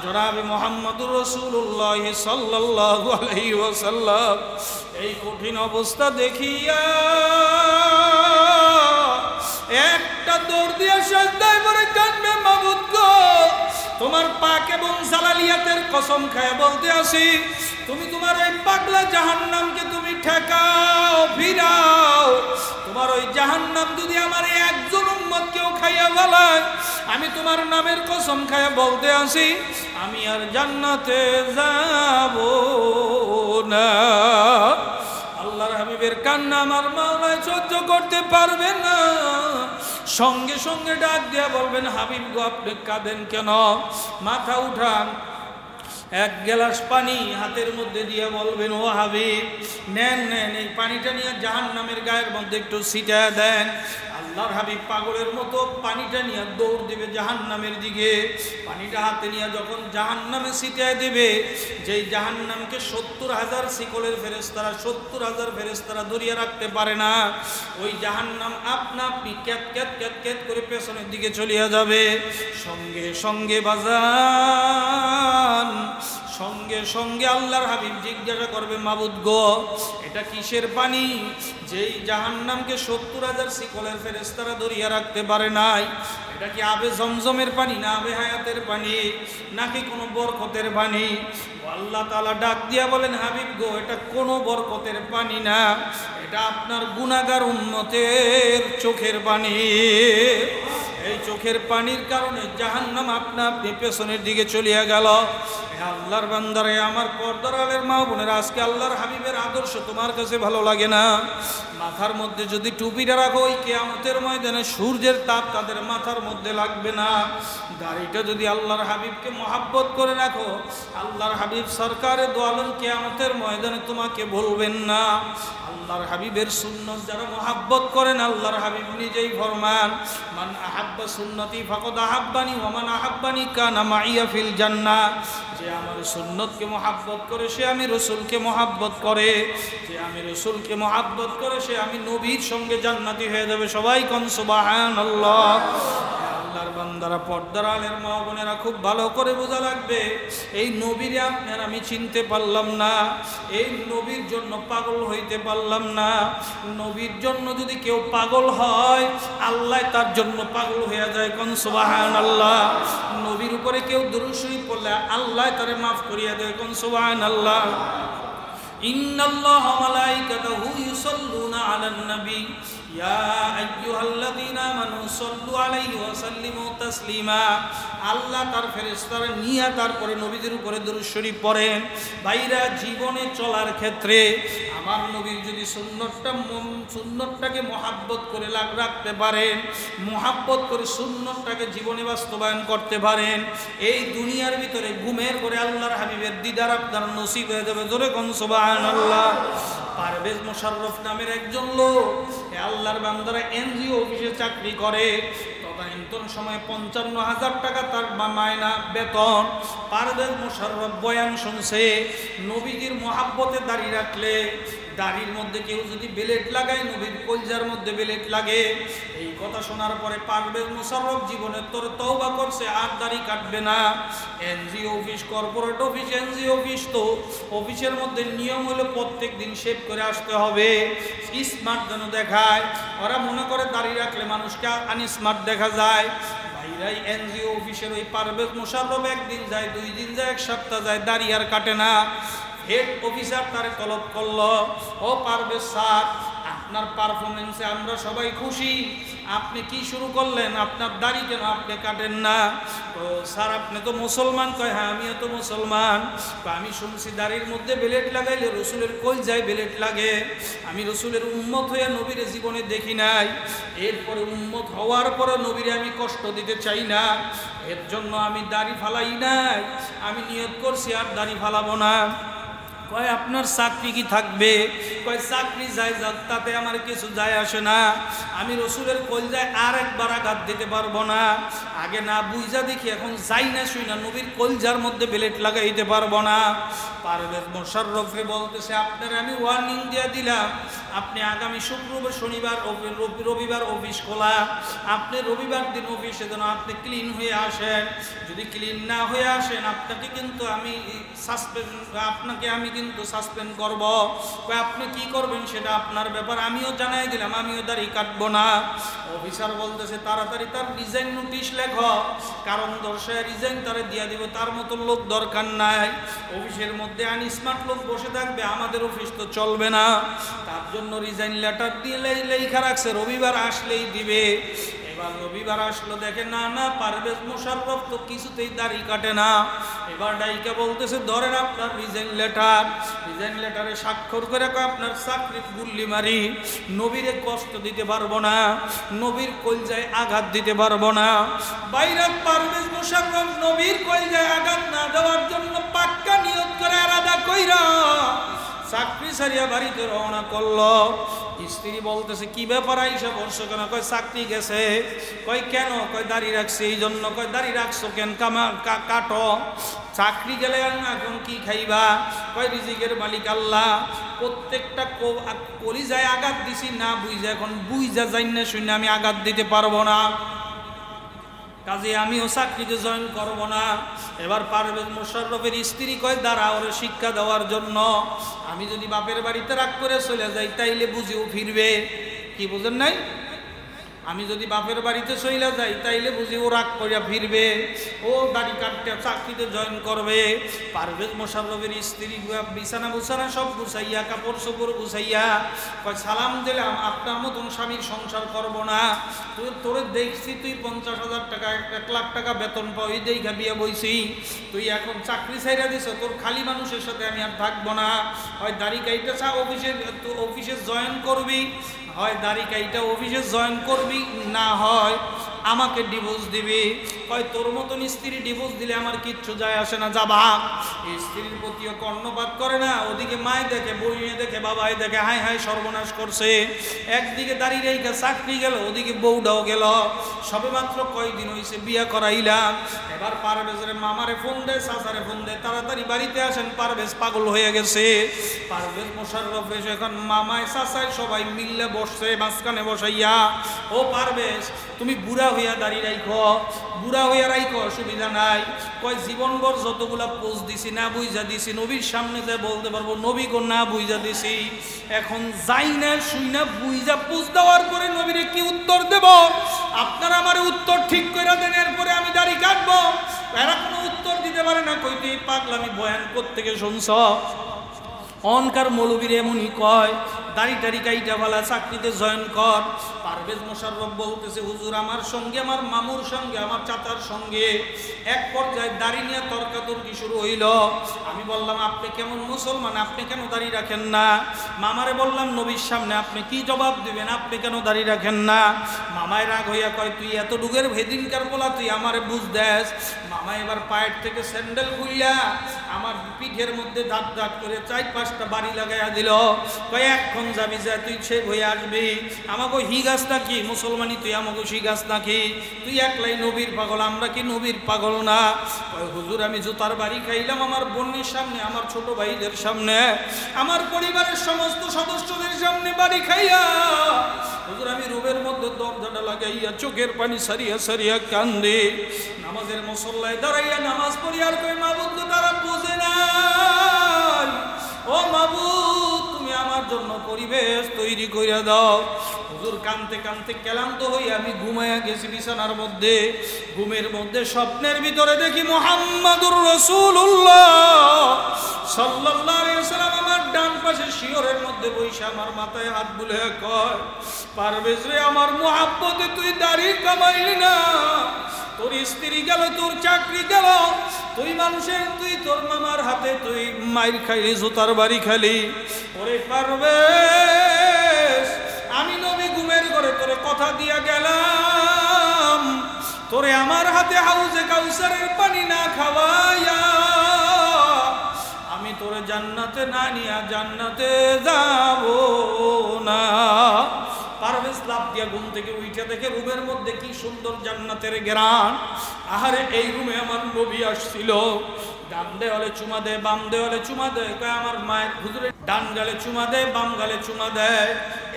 জনাব মুহাম্মদুর রাসূলুল্লাহ সাল্লাল্লাহু আলাইহি ওয়াসাল্লাম এই কঠিন অবস্থা দেখিয়া একটা দৌড় দিয়ে সাজদায় পড়ে কাঁদবে, মাবুদ গো তোমার পাক এবং জালালিয়াতের কসম খায় বলতে আসি, তুমি তোমার ওই পাগলা জাহান্নামকে তুমি ঠেকাও ফিরাও। তোমার ওই জাহান্নাম যদি আমার একজন উম্মতকেও খাইয়া ফেলায়, আমি তোমার নামের কসম খায় বলতে আসি, আমি আর জান্নাতে যাব না। আল্লাহর হাবিবের কান্না আমার মাওলায় সহ্য করতে পারবে না, সঙ্গে সঙ্গে ডাক দিয়া বলবেন, হাবিব গো আপনি কাঁদেন কেন? মাথা উঠান, এক গ্লাস পানি হাতের মধ্যে দিয়ে বলবেন, ও হাবিব নেন নেন, এই পানিটা নিয়ে জাহান্নামের গায়ের মধ্যে একটু ছিটিয়ে দেন। আল্লাহর হাবিব পাগলের মতো পানিটা নিয়ে দৌড় দিবে জাহান্নামের দিকে। পানিটা হাতে নিয়ে যখন জাহান্নামে ছিটিয়ে দিবে, যেই জাহান্নামকে 70,000 শিকলের ফেরেশতারা 70,000 ফেরেশতারা ধরিয়ে রাখতে পারে না, ওই জাহান্নাম আপনা আপনি ক্যাত ক্যাত ক্যাত ক্যাত করে পেছনের দিকে চলিয়া যাবে। সঙ্গে সঙ্গে বাজান, সঙ্গে সঙ্গে আল্লাহর হাবিব জিজ্ঞাসা করবে, মাবুদ গো এটা কিসের পানি? যেই জাহান্নামকে 70,000 শিকলের ফেরেশতারা ধরিয়া রাখতে পারে নাই, এটা কি আবে জমজমের পানি না আবে হায়াতের পানি নাকি কোনো বরকতের পানি? আল্লাহ তাআলা ডাক দিয়া বলেন, হাবিব গো এটা কোনো বরকতের পানি না, এটা আপনার গুনাহগার উম্মতের চোখের পানি। এই চোখের পানির কারণে জাহান্নাম আপনা আপনি পেছনের দিকে চলিয়া গেল। আল্লাহর বান্দারে, আমার পর্দার আলের মা বোনেরা, আজকে আল্লাহর হাবিবের আদর্শ তোমার কাছে ভালো লাগে না? মাথার মধ্যে যদি টুপিটা রাখো, ওই কিয়ামতের ময়দানে সূর্যের তাপ তাদের মাথার মধ্যে লাগবে না। দাড়িটা যদি আল্লাহর হাবিবকে মহাব্বত করে রাখো, আল্লাহর হাবিব সরকারে দো আলম কিয়ামতের ময়দানে তোমাকে বলবেন না। আল্লাহর হাবিবের সুন্নত যারা মহাব্বত করেন, আল্লাহর হাবিব নিজেই ফরমান, মান আহাব্বা সুন্নতি ফাকাদ আহাব্বানি ওয়া মান আহাব্বানি কানা মাইয়া ফিল জান্নাহ। যে আমার সুন্নতকে মহাব্বত করে সে আমি রসুলকে মহাব্বত করে, যে আমি রসুলকে মহাব্বত করে সে আমি নবীর সঙ্গে জান্নাতি হয়ে যাবে। সবাই কোন সুবহানাল্লাহ। আল্লাহর বান্দারা, পর্দার আলের মা বোনেরা, খুব ভালো করে বোঝা লাগবে, এই নবীরে আপনার আমি চিনতে পারলাম না, এই নবীর জন্য পাগল হইতে পারলাম না। নবীর জন্য যদি কেউ পাগল হয়, আল্লাহ তার জন্য পাগল হয়ে যায়। কোন সুবহানাল্লাহ। নবীর উপরে কেউ দুরূদ শরীফ পড়লে আল্লাহ তারে মাফ করিয়া দেয়। কোন সুবহানাল্লাহ। ইন্নাল্লাহা ওয়া মালাইকাতাহু ইউসাল্লুনা আলান নবী ইয়া আইয়ুহাল্লাযীনা আমানু সাল্লু আলাইহি ওয়া সাল্লিমু তাসলিমা। আল্লাহ তার ফেরেশতারা নিয়ে তারপরে নবীদের উপরে দুরূদ শরীফ পড়েন। ভাইরা, জীবনে চলার ক্ষেত্রে আমার নবীর যদি সুন্নতটাকে মহাব্বত করে রাখতে পারেন, মহাব্বত করে সুন্নতটাকে জীবনে বাস্তবায়ন করতে পারেন, এই দুনিয়ার ভিতরে ঘুমের করে আল্লাহর হাবিবের দিদার আপনার নসিব হয়ে যাবে। জোরে কোন সুবহানাল্লাহ। পারভেজ মোশাররফ নামের একজন লোক, আল্লাহর বান্দারা এনজিও অফিসে চাকরি করে, তদানীন্তন সময় 55,000 টাকা তার মায়না বেতন। পারভেজ মোশাররফ বয়ান শুনছে, নবীজির মহাব্বতে দাঁড়িয়ে রাখলে দাড়ির মধ্যে কেউ যদি বেলেট লাগায়, নবীর কলজার মধ্যে বেলেট লাগে। এই কথা শোনার পরে পারভেজ মোশাররফ জীবনের তোর তওবা করছে, আর দাড়ি কাটবে না। NGO office, corporate office, NGO office, তো অফিসের মধ্যে নিয়ম হলো প্রত্যেক দিন শেভ করে আসতে হবে, স্মার্ট যেন দেখায়। ওরা মনে করে দাড়ি রাখলে মানুষকে আনস্মার্ট দেখা যায়। ভাইরাই, এনজিও অফিসের ওই পারভেজ মোশাররফ একদিন যায়, 2 দিন যায়, 1 সপ্তাহ যায়, দাড়ি আর কাটে না। হেড অফিসার তারে তলব করলো, ও পারভেজ স্যার, আপনার পারফরমেন্সে আমরা সবাই খুশি, আপনি কি শুরু করলেন, আপনার দাড়ি কেন আপনি কাটেন না? তো স্যার আপনি তো মুসলমান। কয় হ্যাঁ আমিও তো মুসলমান। আমি শুনছি দাড়ির মধ্যে বেলেট লাগাইলে রসুলের কলজায় বেলেট লাগে। আমি রসুলের উম্মত হয়ে নবীর জীবনে দেখি নাই, এরপরে উম্মত হওয়ার পরে নবীরে আমি কষ্ট দিতে চাই না, এর জন্য আমি দাড়ি ফালাই নাই। আমি নিয়ত করছি আর দাড়ি ফালাবো না। কয় আপনার চাকরি কি থাকবে? কয় চাকরি যাই যাক তাতে আমার কিছু যায় আসে না, আমি রসুলের কলজায় আর একবার আঘাত দিতে পারবো না। আগে না বুঝা দেখি, এখন যাই না শুই না, নবীর কলজার মধ্যে বেলেট লাগাইতে পারবো না। পারভেজ মোশাররফে বলতেছে আপনার আমি ওয়ার্নিং দিয়ে দিলাম, আপনি আগামী শুক্রবার শনিবার রবিবার অফিস খোলা, আপনি রবিবার দিন অফিসে যেন আপনি ক্লিন হয়ে আসেন। যদি ক্লিন না হয়ে আসেন আপনাকে কিন্তু আমি সাসপেন্ড করব। আপনি কি করবেন সেটা আপনার ব্যাপার, আমিও জানাই দিলাম, আমিও দাড়ি কাটবো না। অফিসার বলতেছে তাড়াতাড়ি তার রিজাইন নোটিশ লেখো, কারণ দর্শায় রিজাইন তারা দিয়ে দিব, তার মতো লোক দরকার নাই। অফিসের মধ্যে আনস্মার্ট লোক বসে থাকবে, আমাদের অফিস তো চলবে না। তার জন্য রিজাইন লেটার দিয়ে লেখা রাখছে, রবিবার আসলেই দিবে। এবার রবিবার আসলো, দেখে না না পারভেজ মোশাররফ তো কিছুতেই দাড়ি কাটে না। এবার ডাইকা বলতেছে ধরেন আপনার রিজাইন লেটার। রিজাইন লেটারে স্বাক্ষর করে আপনার চাকরি গুল্লি মারি, নবীরে কষ্ট দিতে পারবো না, নবীর কলজায় আঘাত দিতে পারবো না। বাইরে পারভেজ মোশাররফ নবীর কলজায় আঘাত না দেওয়ার জন্য পাক্কা নিয়ত করে আলাদা কইরা চাকরি ছাড়িয়া বাড়িতে রওনা করলো। স্ত্রী বলতেছে কি ব্যাপার আইসা বলছো কেন? কয় চাকরি গেছে। কয় কেন? কয় দাড়ি রাখছে এই জন্য। কয় দাড়ি রাখছো কেন? কাটো। চাকরি গেলে এখন কি খাইবা? কয় রিজিকের মালিক আল্লাহ, প্রত্যেকটা কলিজায় আঘাত দিছি না বুঝা, এখন বুঝা যাই না শুনে আমি আঘাত দিতে পারবো না, কাজে আমিও চাকরিতে জয়েন করব না। এবার পারভেজ মোশাররফের স্ত্রী কয় দাঁড়া ওরে শিক্ষা দেওয়ার জন্য, আমি যদি বাপের বাড়িতে রাগ করে চলে যাই তাইলে বুঝেও ফিরবে। কি বুঝেন নাই? আমি যদি বাপের বাড়িতে চলে যাই তাইলে বুঝি ও রাগ করিয়া ফিরবে, ও দাড়ি কাটতে চাকরিতে জয়েন করবে। পারভেজ মোশাররফের স্ত্রী বিছানা বুছানা সব গুছাইয়া, কাপড় চোপড় গুছাইয়া কয় সালাম দিলাম, আপনার মতন স্বামীর সংসার করব না। তোরে দেখছি তুই 50,000 টাকা 1 লাখ টাকা বেতন পাও, এই দেখা বিয়ে বইছি, তুই এখন চাকরি ছাইরা দিছ, তোর খালি মানুষের সাথে আমি আর থাকবো না। হয় দাড়ি কাইটা চা অফিসে জয়েন করবি, হয় দাড়ি কাইটা অফিসে জয়েন করবি, না হয় আমাকে ডিভোর্স দিবি। কয় তোর মতন স্ত্রী ডিভোর্স দিলে আমার কিচ্ছু যায় আসে না, যা ভাগ। স্ত্রীর প্রতিও কর্ণপাত করে না, ওদিকে মায় দেখে, বউয়ে দেখে, বাবাই দেখে, হাই হাই সর্বনাশ করছে। একদিকে দাঁড়িয়ে রেখে চাকরি গেল, ওদিকে বউটাও গেল। সবে মাত্র কয়দিন হয়েছে বিয়া করাইলাম। এবার পারভেজের মামারে ফোন দেয়, চাচারে ফোন দেয়, তাড়াতাড়ি বাড়িতে আসেন, পারভেজ পাগল হয়ে গেছে। পারভেজ মোশাররফ এসে এখন মামায় চাচায় সবাই মিললে বসছে মাঝখানে বসাইয়া, ও পারভেজ তুমি বুড়া হইয়া দাঁড়িয়ে রাখো, বুড়া হইয়া রাখো, অসুবিধা নাই। কয় জীবনভর যতগুলা পোজ দিছি না বুঝা দিছি, নবীর সামনে যে বলতে পারবো নবী গো না বুঝা দিছি, এখন যাই না শুই না বুঝা পোজ দেওয়ার পরে নবীরে কি উত্তর দেব? আপনারা আমার উত্তর ঠিক করে দেন, এরপরে আমি দাড়ি কাটবো। এরা কোনো উত্তর দিতে পারে না। কইতে পাগলামি বয়ান কোত্থেকে শুনছ? অনকার মৌলবীর এমনই কয় দাড়ি টাড়ি কাইটা ভালা চাকরিতে জয়েন কর। পারভেজ মোশাররফ বলতেছে হুজুর আমার সঙ্গে, আমার মামুর সঙ্গে, আমার চাচার সঙ্গে এক পর্যায়ে দাড়ি নিয়ে তর্কাতর্কি শুরু হইল। আমি বললাম আপনি কেমন মুসলমান, আপনি কেন দাড়ি রাখেন না? মামারে বললাম নবীর সামনে আপনি কি জবাব দিবেন, আপনি কেন দাড়ি রাখেন না? মামায় রাগ হইয়া কয় তুই এত ডুগের ভেদিনকার বলা তুই আমারে বুঝ দেস। মামা এবার পায়ের থেকে স্যান্ডেল খুইলা আমার পিঠের মধ্যে দাঁত দাঁত করে 4-5টা বাড়ি লাগাইয়া দিল। কয় এখন যাবি যা, তুই সে হয়ে আসবি, আমাকে হি গাছ নাকি মুসলমানি, তুই আমাকে হি গাছ নাকি, তুই একলাই নবীর পাগল, আমরা কি নবীর পাগল না? কয় হুজুর আমি জুতার বাড়ি খাইলাম আমার বোনের সামনে, আমার ছোট ভাইদের সামনে, আমার পরিবারের সমস্ত সদস্যদের সামনে বাড়ি খাইয়া হুজুর আমি রুমের মধ্যে দরজাটা লাগাইয়া চোখের পানি সারিয়া সারিয়া কান্দে, নামাজের মুসল্লায় দাঁড়াইয়া নামাজ পড়ি আর কই মাবুদ তো তারা বোঝে না, ও মাবুদ তুমি আমার জন্য পরিবেশ তৈরি করে দাও। হুজুর কাঁদতে কাঁদতে ক্লান্ত হই আমি ঘুমাইয়া গেছি বিছানার মধ্যে। ঘুমের মধ্যে স্বপ্নের ভিতরে দেখি মুহাম্মাদুর রাসূলুল্লাহ সাল্লাল্লাহু আলাইহি ওয়াসাল্লাম আমার ডান পাশে শিয়রের মধ্যে বসে আমার মাথায় হাত বুলিয়ে কয়, পারভেজ রে, আমার মুহাব্বতে তুই দাড়ি কামাইলি না, তোর স্ত্রী গেল, তোর চাকরি গেল, তুই মানুষের, তুই তোর মামার হাতে তুই মাইর খাইলি, জুতার বাড়ি খালি। ওরে পারভেজ, আমি নবী ঘুমের ঘরে তোরে কথা দিয়া গেলাম, তোরে আমার হাতে হাউজে কাউসারের পানি না খাওয়াইয়া আমি তোরে জান্নাতে না নিয়া জান্নাতে যাব না। পারভেজ লাফ দিয়া ঘুম থেকে উঠে দেখে রুমের মধ্যে কি সুন্দর জান্নাতের ঘ্রাণ। আহারে, এই রুমে আমার নবী আসছিল। ডান দেওয়ালে চুমা দেয়, বাম দেওয়ালে চুমা দেয়, কয় আমার মায়ের হুজুরে ডান গালে চুমা দেয়, বাম গালে চুমা দেয়।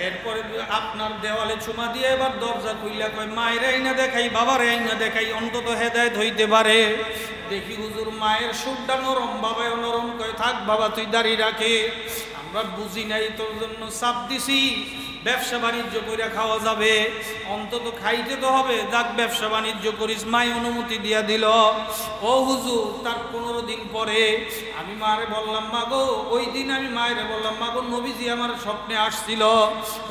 এরপরে আপনার দেওয়ালে চুমা দিয়ে এবার দরজা খুইলা কয়, মায়ের আইনা দেখাই, বাবার আইনা দেখাই, অন্তত হেদায়েত হইতে পারে। দেখি হুজুর মায়ের সুরটা নরম, বাবাও নরম। কয়, থাক বাবা, তুই দাঁড়িয়ে রাখে, আমরা বুঝি নাই, তোর জন্য চাপ দিছি, ব্যবসা বাণিজ্য করে খাওয়া যাবে, অন্তত খাইতে তো হবে, যাক ব্যবসা বাণিজ্য করিস। মাই অনুমতি দিয়া দিল। ও হুজুর, তার 15 দিন পরে আমি মারে বললাম, মাগো, ওই দিন আমি মায়েরে বললাম, মাগো, নবীজি আমার স্বপ্নে আসছিল,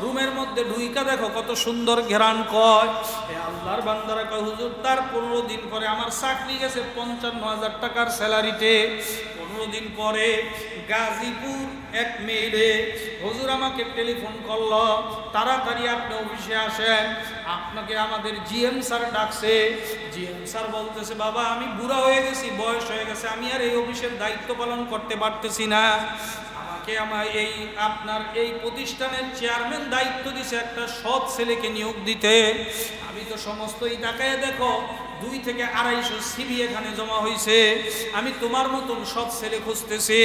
রুমের মধ্যে ঢুইকা দেখো কত সুন্দর ঘেরান। কয়, এ আল্লাহর বান্দারা, কয় হুজুর, তার 15 দিন পরে আমার চাকরি গেছে 55,000 টাকার স্যালারিতে। 15 দিন পরে গাজীপুর এক মেয়ে হুজুর আমাকে টেলিফোন করলো, তাড়াতাড়ি আপনি অফিসে আসেন, আপনাকে আমাদের জিএম স্যার ডাকছে। জিএম স্যার বলতেছে, বাবা, আমি বুড়া হয়ে গেছি, বয়স হয়ে গেছে, আমি আর এই অফিসের দায়িত্ব পালন করতে পারতেছি না, আমাকে আমার এই আপনার এই প্রতিষ্ঠানের চেয়ারম্যান দায়িত্ব দিছে একটা সৎ ছেলেকে নিয়োগ দিতে। আমি তো সমস্তই তাকায় দেখো 2 থেকে 250 সিভি এখানে জমা হয়েছে, আমি তোমার মতন সৎ ছেলে খুঁজতেছি।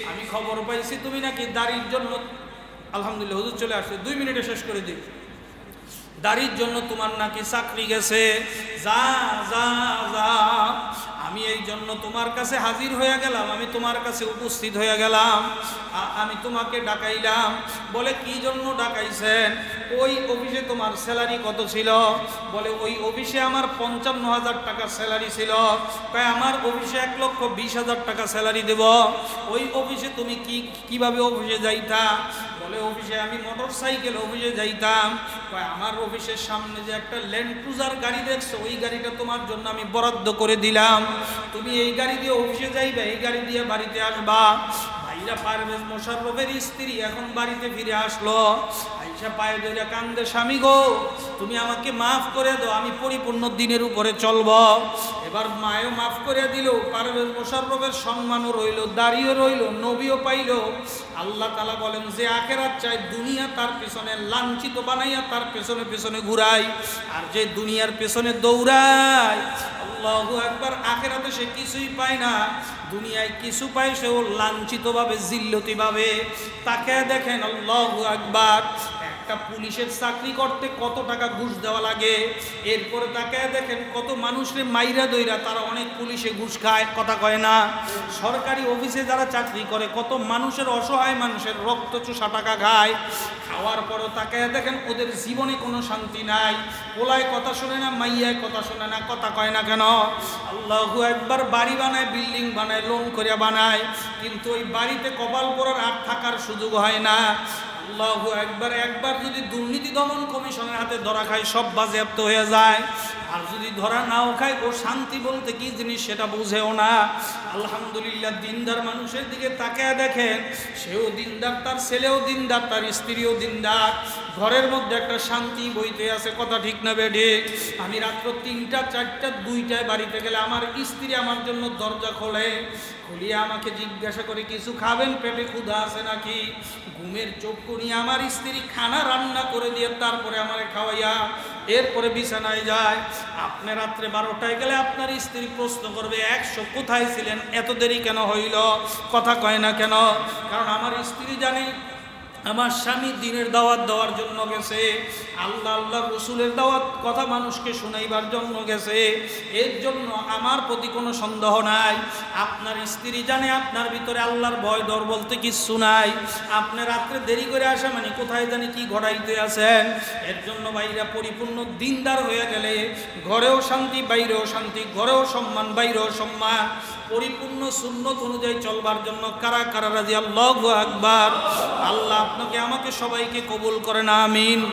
আমি খবর পাইছি তুমি নাকি দাড়ির জন্য, আলহামদুলিল্লাহ হুজুর চলে আসছে, 2 মিনিটে শেষ করে দিই, দাড়ির জন্য তোমার নাকি চাকরি গেছে, যা যা যা, আমি এই জন্য তোমার কাছে হাজির হয়ে গেলাম, আমি তোমার কাছে উপস্থিত হয়ে গেলাম, আমি তোমাকে ডাকাইলাম। বলে, কি জন্য ডাকাইছেন? ওই অফিসে তোমার স্যালারি কত ছিল? বলে, ওই অফিসে আমার 55,000 টাকা স্যালারি ছিল। তাই আমার অফিসে 1,20,000 টাকা স্যালারি দেব, ওই অফিসে তুমি কিভাবে অফিসে যাইতা? বলে, অফিসে আমি মোটর সাইকেল অফিসে যাইতাম। আমার অফিসের সামনে যে একটা ল্যান্ড ক্রুজার গাড়ি দেখছো, ওই গাড়িটা তোমার জন্য আমি বরাদ্দ করে দিলাম, তুমি এই গাড়ি দিয়ে অফিসে যাইবে, এই গাড়ি দিয়ে বাড়িতে আসবা। ভাইরা, পারভেজ মোশাররফের স্ত্রী এখন বাড়িতে ফিরে আসলো, আইসা পায়ে ধরে কান্দে, স্বামী গো, তুমি আমাকে মাফ করে দাও, আমি পরিপূর্ণ দিনের উপরে চলব। এবার মায়ও মাফ করে দিল, পারভেজ মোশাররফের সম্মানও রইল, দাড়িও রইল, নবীও পাইল। আল্লাহ তাআলা বলেন, যে আখিরাত চায়, দুনিয়া তার পেছনে লাঞ্ছিত বানাইয়া তার পেছনে পেছনে ঘুরায়, আর যে দুনিয়ার পেছনে দৌড়ায়, আল্লাহু আকবার, আখিরাতে সে কিছুই পায় না, দুনিয়ায় কিছু পায় সেও লাঞ্ছিত ভাবে, জিল্লতি ভাবে। তাকে দেখেন, আল্লাহু আকবার, একটা পুলিশের চাকরি করতে কত টাকা ঘুষ দেওয়া লাগে, এরপরে তাকে দেখেন কত মানুষের মাইরা দইরা তারা অনেক পুলিশে ঘুষ খায়, কথা কয় না। সরকারি অফিসে যারা চাকরি করে কত মানুষের, অসহায় মানুষের রক্ত চুষা টাকা খায়, খাওয়ার পরও তাকে দেখেন ওদের জীবনে কোনো শান্তি নাই, পোলায় কথা শোনে না, মাইয়ায় কথা শোনে না, কথা কয় না কেন? আল্লাহু আকবার, বাড়ি বানায়, বিল্ডিং বানায়, লোন করে বানায়, কিন্তু ওই বাড়িতে কপাল পরার আর থাকার সুযোগ হয় না। আল্লাহু আকবার, একবার যদি দুর্নীতি দমন কমিশনের হাতে ধরা খায়, সব বাজেয়াপ্ত হয়ে যায়, আর যদি ধরা নাও খায়, ও শান্তি বলতে কি জিনিস সেটা বুঝেও না। আলহামদুলিল্লাহ, দিনদার মানুষের দিকে তাকায় দেখেন, সেও দিনদার, তার ছেলেও দিনদার, তার স্ত্রীও দিনদার, ঘরের মধ্যে একটা শান্তি বইতে আছে, কথা ঠিক না বেঠে? আমি রাত্র 3টা 4টা 2টায় বাড়িতে গেলে আমার স্ত্রী আমার জন্য দরজা খোলে, খুলিয়ে আমাকে জিজ্ঞাসা করে, কিছু খাবেন, পেটে ক্ষুধা আছে নাকি? ঘুমের চোখ করিয়ে আমার স্ত্রী খানা রান্না করে দিয়ে তারপরে আমারে খাওয়াইয়া এরপরে বিছানায় যায়। আপনি রাত্রে 12টায় গেলে আপনার স্ত্রী প্রশ্ন করবে, 100 কোথায় ছিলেন, এত দেরি কেন হইল, কথা কয় না কেন? কারণ আমার স্ত্রী জানে আমার স্বামী দ্বীনের দাওয়াত দেওয়ার জন্য গেছে, আল্লাহ আল্লাহ রসুলের দাওয়াত কথা মানুষকে শুনাইবার জন্য গেছে, এর জন্য আমার প্রতি কোনো সন্দেহ নাই। আপনার স্ত্রী জানে আপনার ভিতরে আল্লাহর ভয় ডর বলতে কিচ্ছু নাই। আপনি রাত্রে দেরি করে আসা মানে কোথায় জানি কি ঘটাইতে আছেন। এর জন্য ভাইরা পরিপূর্ণ দিনদার হয়ে গেলে ঘরেও শান্তি, বাইরেও শান্তি, ঘরেও সম্মান, বাইরেও সম্মান। পরিপূর্ণ সুন্নত অনুযায়ী চলবার জন্য কারা কারা রাজি? আল্লাহু আকবার। আল্লাহ আপনাকে আমাকে সবাইকে কবুল করেন, আমিন।